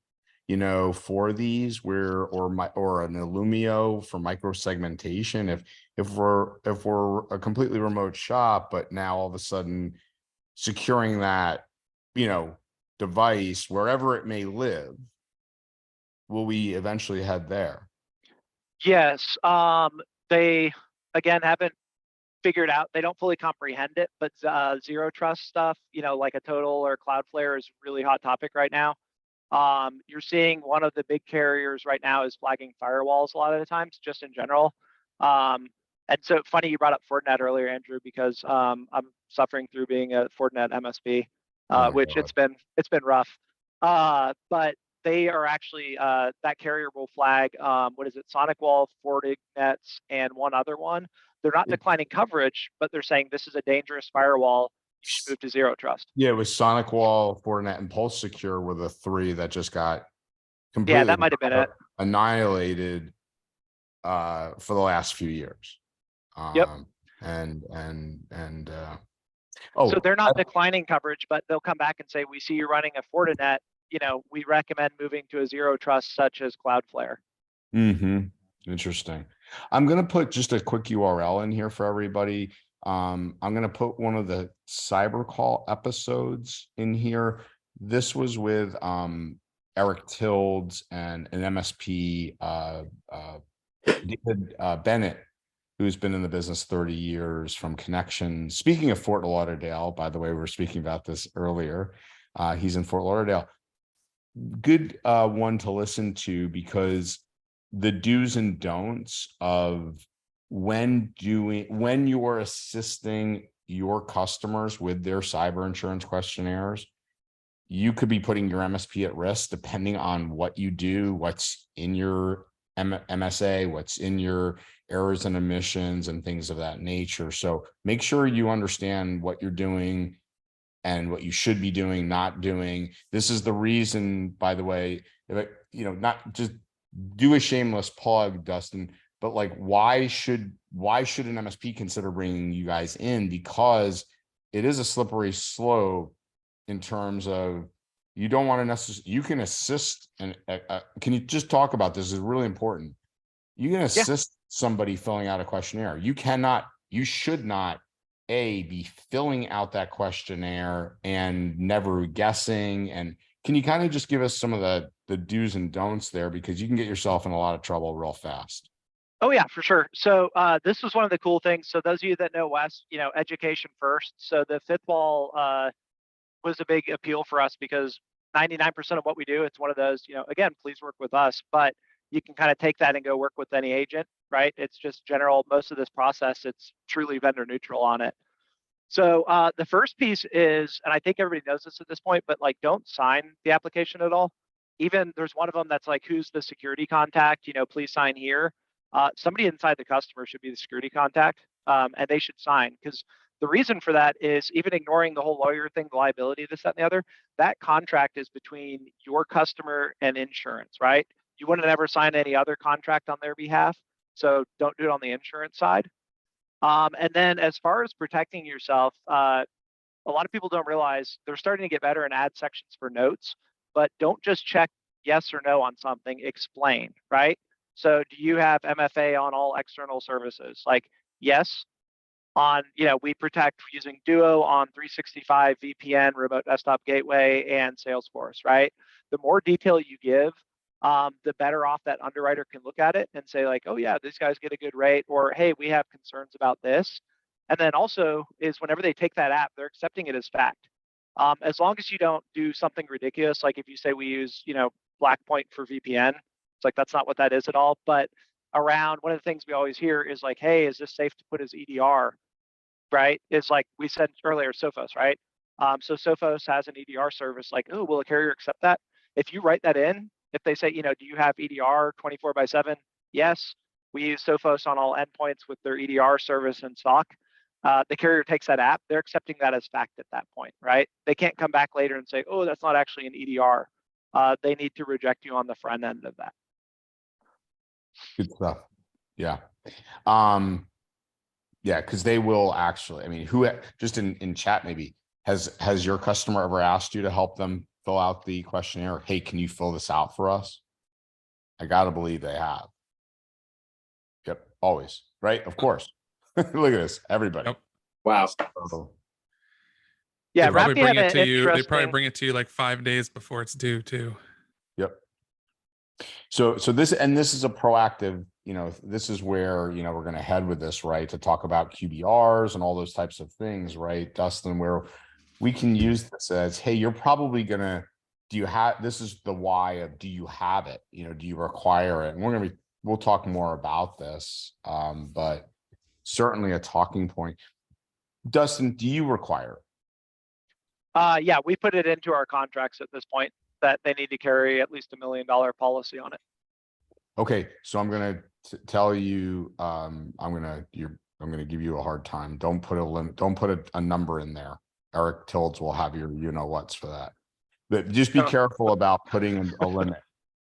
for these, or an Illumio for micro segmentation? If we're a completely remote shop, but now all of a sudden securing that, device wherever it may live, will we eventually head there? Yes. They again haven't figured out, they don't fully comprehend it, but zero trust stuff, like a Total or Cloudflare is a really hot topic right now. You're seeing one of the big carriers right now is flagging firewalls a lot of the times, just in general. And so funny you brought up Fortinet earlier, Andrew, because I'm suffering through being a Fortinet MSP. Which it's been rough, but they are actually that carrier will flag SonicWall, FortiNets, and one other one. They're not declining coverage, but they're saying this is a dangerous firewall. You should move to zero trust. Yeah, it was SonicWall, Fortinet, and Pulse Secure were the three that just got completely Yeah, that might have been it. Annihilated for the last few years. Yep. So they're not declining coverage, but they'll come back and say, we see you're running a Fortinet. we recommend moving to a zero trust such as Cloudflare. Interesting. I'm going to put just a quick URL in here for everybody. I'm going to put one of the cyber call episodes in here. This was with Eric Tildes and an MSP, David Bennett, who's been in the business 30 years from Connection. Speaking of Fort Lauderdale, by the way, we were speaking about this earlier. He's in Fort Lauderdale. Good one to listen to, because the do's and don'ts of when you're assisting your customers with their cyber insurance questionnaires, you could be putting your MSP at risk depending on what you do, what's in your MSA, what's in your errors and omissions and things of that nature. So make sure you understand what you're doing and what you should be doing, not doing. This is the reason, by the way, not just do a shameless plug, Dustin, but like, why should an MSP consider bringing you guys in? Because it is a slippery slope in terms of, you don't want to necessarily, you can assist, and can you just talk about this? Is really important. You can assist somebody filling out a questionnaire. You should not be filling out that questionnaire and never guessing. And can you kind of just give us some of the do's and don'ts there, because you can get yourself in a lot of trouble real fast. Oh yeah, for sure. So this was one of the cool things. So those of you that know Wes, education first. So the fifth wall was a big appeal for us, because 99% of what we do, it's one of those, again, please work with us, but you can kind of take that and go work with any agent, right? It's just general, most of this process, it's truly vendor neutral on it. So the first piece is, and I think everybody knows this at this point, but like, don't sign the application at all. Even there's one of them that's like, who's the security contact? Please sign here. Somebody inside the customer should be the security contact, and they should sign, because the reason for that is, even ignoring the whole lawyer thing, the liability, this, that, and the other, that contract is between your customer and insurance, right? You wouldn't ever sign any other contract on their behalf. So don't do it on the insurance side. And then as far as protecting yourself, a lot of people don't realize they're starting to get better and add sections for notes, but don't just check yes or no on something, explain, right? So do you have MFA on all external services? Like, yes, on, we protect using Duo on 365 VPN, remote desktop gateway, and Salesforce, right? The more detail you give, the better off that underwriter can look at it and say like, oh yeah, these guys get a good rate, or hey, we have concerns about this. And then also is, whenever they take that app, they're accepting it as fact. As long as you don't do something ridiculous, like if you say we use, Blackpoint for VPN, it's like, that's not what that is at all. But around, one of the things we always hear is like, hey, is this safe to put as EDR? Right? It's like we said earlier, Sophos, right? So Sophos has an EDR service. Like, oh, will a carrier accept that? If you write that in, if they say, do you have EDR 24/7? Yes, we use Sophos on all endpoints with their EDR service and SOC. The carrier takes that app, they're accepting that as fact at that point, right? They can't come back later and say, oh, that's not actually an EDR. They need to reject you on the front end of that. Good stuff. Yeah. Yeah, because they will actually, I mean, who just in chat, maybe has your customer ever asked you to help them fill out the questionnaire? Hey, can you fill this out for us? I gotta believe they have. Yep, always, right? Of course. Look at this, everybody. Yep. Wow. Yeah, They probably Rappi bring had it to you. They probably interesting- bring it to you like 5 days before it's due too. Yep. So this is a proactive, this is where, we're going to head with this, right? To talk about QBRs and all those types of things, right? Dustin, where we can use this as, hey, you're probably going to, this is the why of, do you have it? Do you require it? And we'll talk more about this, but certainly a talking point. Dustin, do you require it? Yeah, we put it into our contracts at this point that they need to carry at least $1 million policy on it. Okay, so I'm gonna tell you, I'm gonna give you a hard time. Don't put a limit. Don't put a number in there. Eric Tildes will have your what's for that. But just be careful about putting a limit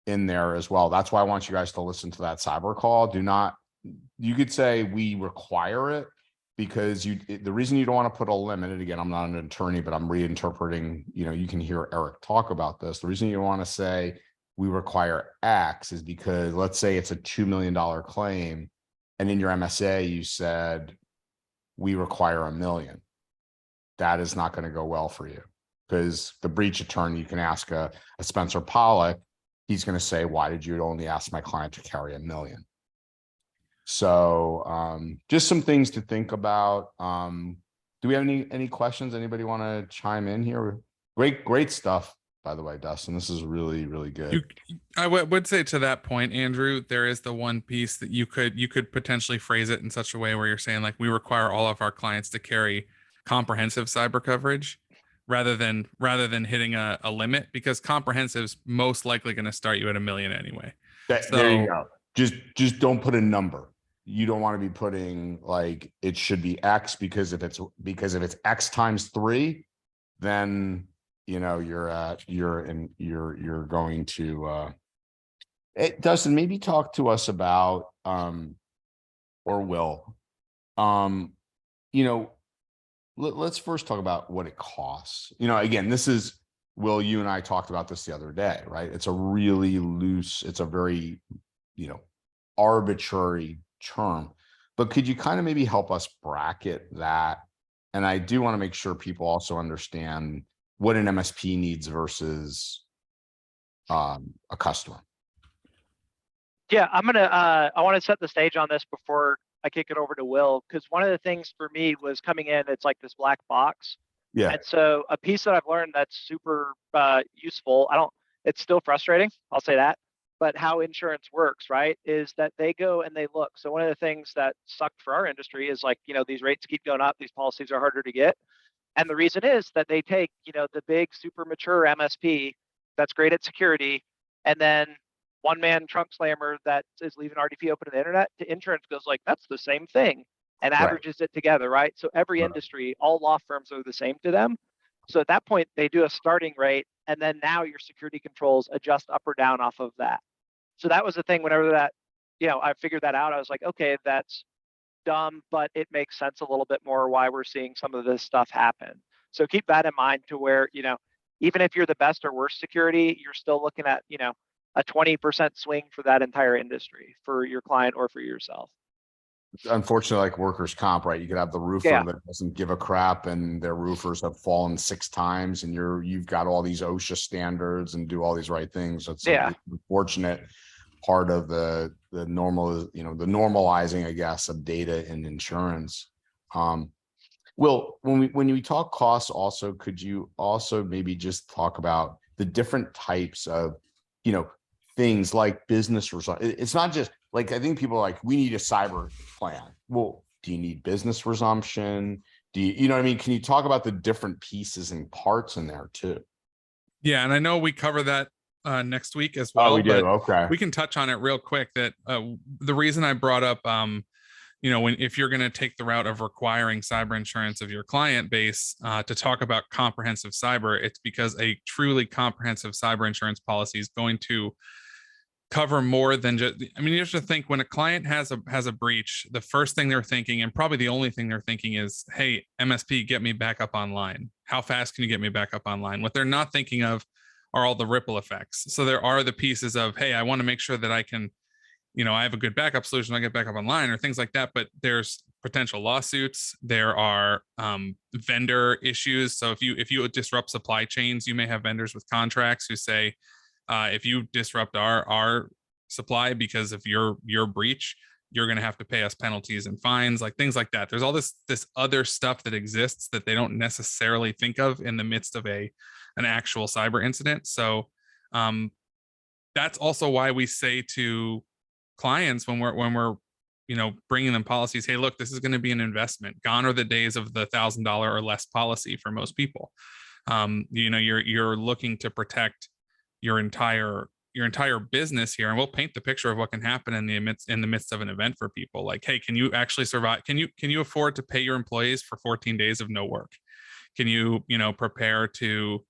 in there as well. That's why I want you guys to listen to that cyber call. You could say we require it, because the reason you don't want to put a limit, and again, I'm not an attorney, but I'm reinterpreting, you can hear Eric talk about this. The reason you want to say we require X is because let's say it's a $2 million claim, and in your MSA, you said we require $1 million. That is not going to go well for you, because the breach attorney, you can ask a Spencer Pollock, he's going to say, why did you only ask my client to carry $1 million? So just some things to think about. Do we have any questions? Anybody want to chime in here? Great stuff, by the way, Dustin. This is really, really good. I would say to that point, Andrew, there is the one piece that you could potentially phrase it in such a way where you're saying, like, we require all of our clients to carry comprehensive cyber coverage rather than hitting a limit, because comprehensive's most likely going to start you at $1 million anyway. There you go. Just don't put a number. You don't want to be putting like it should be X, because if it's X times 3, then you're going to Dustin, maybe talk to us about or Will, let's first talk about what it costs. Again, this is, Will, you and I talked about this the other day, right? It's a really loose, it's a very arbitrary term, but could you kind of maybe help us bracket that? And I do want to make sure people also understand what an MSP needs versus a customer. Yeah, I want to set the stage on this before I kick it over to Will, because one of the things for me was coming in, it's like this black box. Yeah. And so a piece that I've learned that's super useful, it's still frustrating, I'll say that, but how insurance works, right, is that they go and they look. So one of the things that sucked for our industry is, like, these rates keep going up, these policies are harder to get. And the reason is that they take, the big super mature MSP that's great at security, and then one-man trunk slammer that is leaving RDP open to the internet, to insurance goes like, that's the same thing, and averages it together, right? So every industry, all law firms are the same to them. So at that point, they do a starting rate, and then now your security controls adjust up or down off of that. So that was the thing. Whenever that, I figured that out, I was like, okay, that's dumb, but it makes sense a little bit more why we're seeing some of this stuff happen. So keep that in mind, to where, even if you're the best or worst security, you're still looking at, a 20% swing for that entire industry, for your client or for yourself. Unfortunately, like workers' comp, right? You could have the roofer that doesn't give a crap, and their roofers have fallen 6 times, and you've got all these OSHA standards and do all these right things. That's an unfortunate part of the normal, the normalizing, I guess, of data and insurance. Will, when you talk costs, also, could you also maybe just talk about the different types of, things like business results? It's not just like, I think people are like, we need a cyber plan. Well, do you need business resumption? Do you know what I mean? Can you talk about the different pieces and parts in there too? Yeah, and I know we cover that next week as well. Oh, we do. Okay. We can touch on it real quick. That the reason I brought up, if you're going to take the route of requiring cyber insurance of your client base to talk about comprehensive cyber, it's because a truly comprehensive cyber insurance policy is going to cover more than just, you have to think, when a client has a breach, the first thing they're thinking, and probably the only thing they're thinking, is, hey, MSP, get me back up online. How fast can you get me back up online? What they're not thinking of are all the ripple effects. So there are the pieces of, hey, I want to make sure that I can, I have a good backup solution, I get back up online, or things like that. But there's potential lawsuits. There are vendor issues. So if you disrupt supply chains, you may have vendors with contracts who say, if you disrupt our supply because of your breach, you're going to have to pay us penalties and fines, like things like that. There's all this other stuff that exists that they don't necessarily think of in the midst of an actual cyber incident. So that's also why we say to clients when we're bringing them policies, hey, look, this is going to be an investment. Gone are the days of the $1,000 or less policy for most people. You're looking to protect your entire business here, and we'll paint the picture of what can happen in the midst of an event for people. Like, hey, can you actually survive? Can you afford to pay your employees for 14 days of no work? Can you prepare to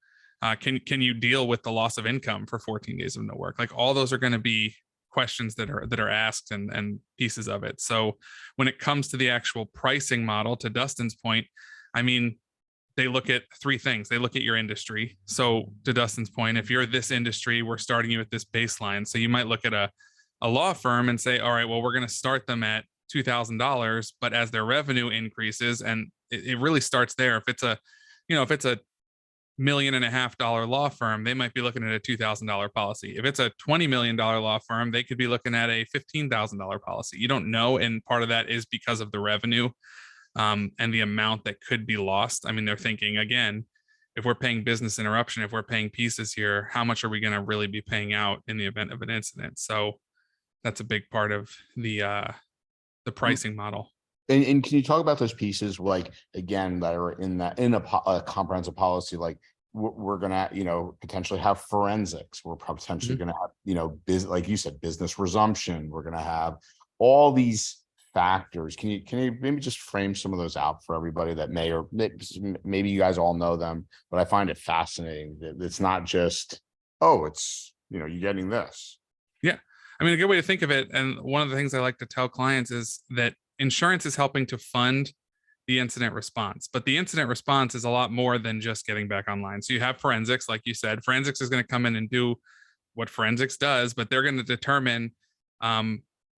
can you deal with the loss of income for 14 days of no work? Like, all those are going to be questions that are asked and pieces of it. So when it comes to the actual pricing model, to Dustin's point, I mean, they look at three things. They look at your industry. So to Dustin's point, if you're this industry, we're starting you at this baseline. So you might look at a law firm and say, all right, well, we're going to start them at $2,000, but as their revenue increases, and it really starts there. If it's a $1.5 million law firm, they might be looking at a $2,000 policy. If it's a $20 million law firm, they could be looking at a $15,000 policy. You don't know. And part of that is because of the revenue and the amount that could be lost. I mean, they're thinking, again, if we're paying business interruption, if we're paying pieces here, how much are we going to really be paying out in the event of an incident? So that's a big part of the pricing model. And can you talk about those pieces, like, again, that are in a comprehensive policy? Like, we're gonna, potentially have forensics. We're potentially gonna have, like you said, business resumption. We're gonna have all these factors. Can you maybe just frame some of those out for everybody that maybe you guys all know them, but I find it fascinating that it's not just, oh, it's, you're getting this. Yeah. I mean, a good way to think of it, and one of the things I like to tell clients is that insurance is helping to fund the incident response, but the incident response is a lot more than just getting back online. So you have forensics, like you said. Forensics is going to come in and do what forensics does, but they're going to determine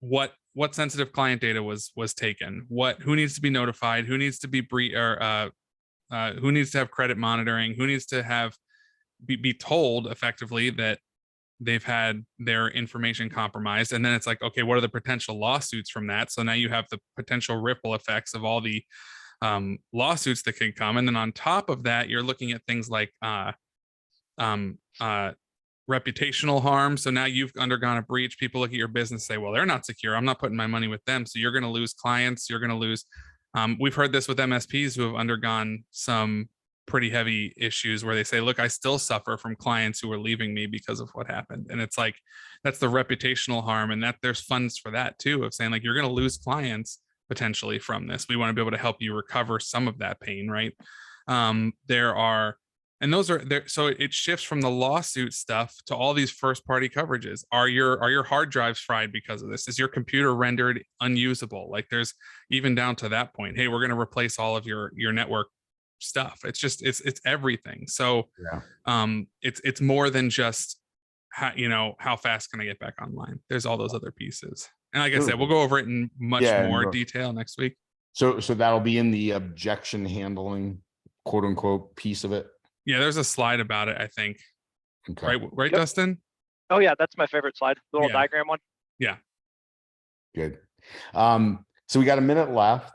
what sensitive client data was taken, who needs to be notified, who needs to be who needs to have credit monitoring, who needs to be told effectively that they've had their information compromised. And then it's like, okay, what are the potential lawsuits from that? So now you have the potential ripple effects of all the lawsuits that can come. And then on top of that, you're looking at things like reputational harm. So now you've undergone a breach. People look at your business and say, well, they're not secure. I'm not putting my money with them. So you're going to lose clients. You're going to lose. We've heard this with MSPs who have undergone some pretty heavy issues where they say, look, I still suffer from clients who are leaving me because of what happened. And it's like, that's the reputational harm. And that there's funds for that too, of saying like, you're going to lose clients potentially from this. We want to be able to help you recover some of that pain, right? So it shifts from the lawsuit stuff to all these first party coverages. Are your hard drives fried because of this? Is your computer rendered unusable? Like, there's even down to that point, hey, we're going to replace all of your network stuff. It's just, it's everything. So it's more than just how fast can I get back online? There's all those other pieces. And like I said, we'll go over it in much more detail next week. So that'll be in the objection handling, quote unquote, piece of it. Yeah, there's a slide about it, I think. Okay. Right, Yep. Dustin? Oh yeah, that's my favorite slide. The little diagram one. Yeah. Good. So we got a minute left.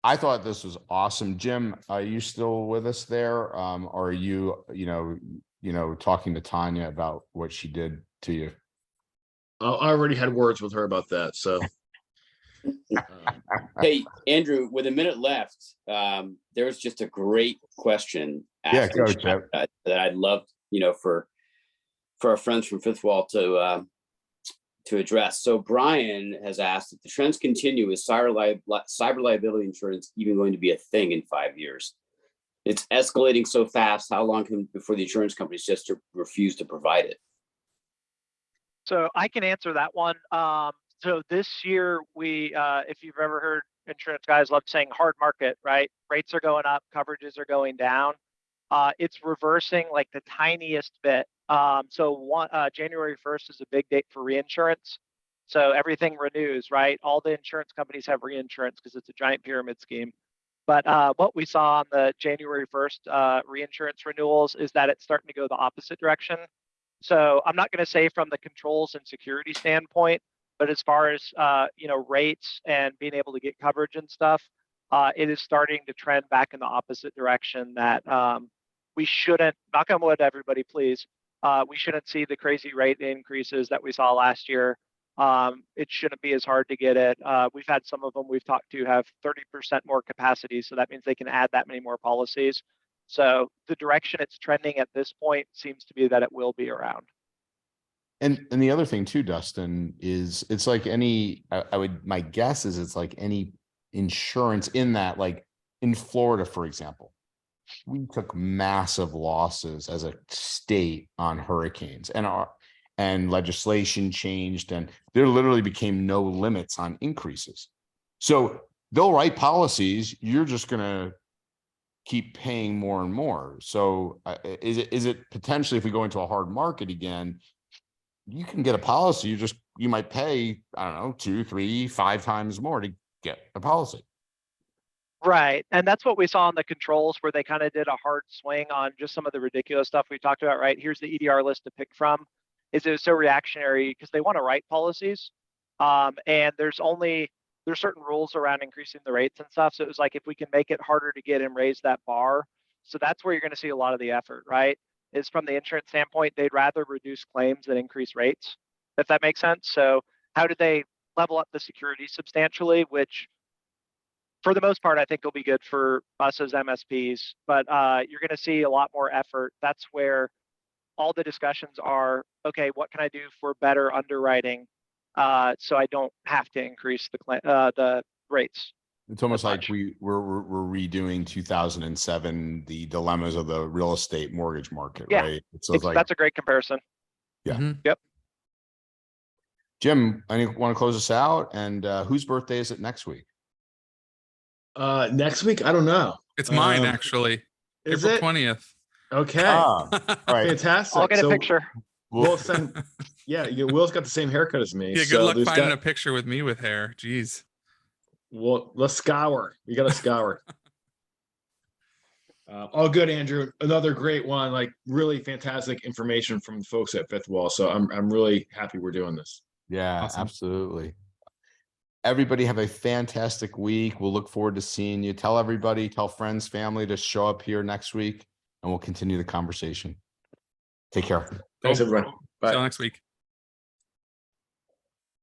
I thought this was awesome. Jim, are you still with us there? Or are you, talking to Tanya about what she did to you? I already had words with her about that. So, Hey, Andrew, with a minute left, there was just a great question asked go, in chat that I'd love, for our friends from Fifth Wall to address. So Brian has asked, if the trends continue, is cyber liability insurance even going to be a thing in 5 years? It's escalating so fast. How long before the insurance companies just refuse to provide it? So I can answer that one. So this year, if you've ever heard insurance guys love saying hard market, right? Rates are going up, coverages are going down. It's reversing like the tiniest bit. January 1st is a big date for reinsurance. So everything renews, right? All the insurance companies have reinsurance because it's a giant pyramid scheme. But what we saw on the January 1st reinsurance renewals is that it's starting to go the opposite direction. So I'm not going to say from the controls and security standpoint, but as far as rates and being able to get coverage and stuff, it is starting to trend back in the opposite direction. That we shouldn't, knock on wood, everybody, please. We shouldn't see the crazy rate increases that we saw last year. It shouldn't be as hard to get it. We've had some of them we've talked to have 30% more capacity, so that means they can add that many more policies. So the direction it's trending at this point seems to be that it will be around. And the other thing too, Dustin, is it's like my guess is it's like any insurance in that, like in Florida, for example, we took massive losses as a state on hurricanes, and and legislation changed, and there literally became no limits on increases. So they'll write policies, you're just going to keep paying more and more. So is it potentially, if we go into a hard market again, you can get a policy, you might pay, I don't know, 2, 3, 5 times more to get a policy. Right. And that's what we saw in the controls, where they kind of did a hard swing on just some of the ridiculous stuff we talked about, right? Here's the EDR list to pick from. It was so reactionary because they want to write policies. And there's certain rules around increasing the rates and stuff. So it was like, if we can make it harder to get and raise that bar. So that's where you're going to see a lot of the effort, right? Is from the insurance standpoint, they'd rather reduce claims than increase rates, if that makes sense. So how did they level up the security substantially, which for the most part, I think will be good for us as MSPs, but you're going to see a lot more effort. That's where all the discussions are, okay, what can I do for better underwriting so I don't have to increase the rates? It's almost like we're redoing 2007, the dilemmas of the real estate mortgage market, Yeah, right? So it's like, that's a great comparison. Yeah. Yep. Jim, I want to close us out, and whose birthday is it next week? Next week, I don't know. It's mine, actually. Is April it 20th. okay? All right. Fantastic. I'll get a So picture. We'll send. Yeah, Will's got the same haircut as me. Yeah, good so luck there's finding a picture with me with hair. Jeez. Well, let's scour. You got to scour. All good, Andrew. Another great one. Like really fantastic information from the folks at Fifth Wall. So I'm really happy we're doing this. Yeah, Awesome. absolutely. Everybody have a fantastic week. We'll look forward to seeing you. Tell everybody, tell friends, family to show up here next week, and we'll continue the conversation. Take care. Thanks, everybody. Bye. See you next week.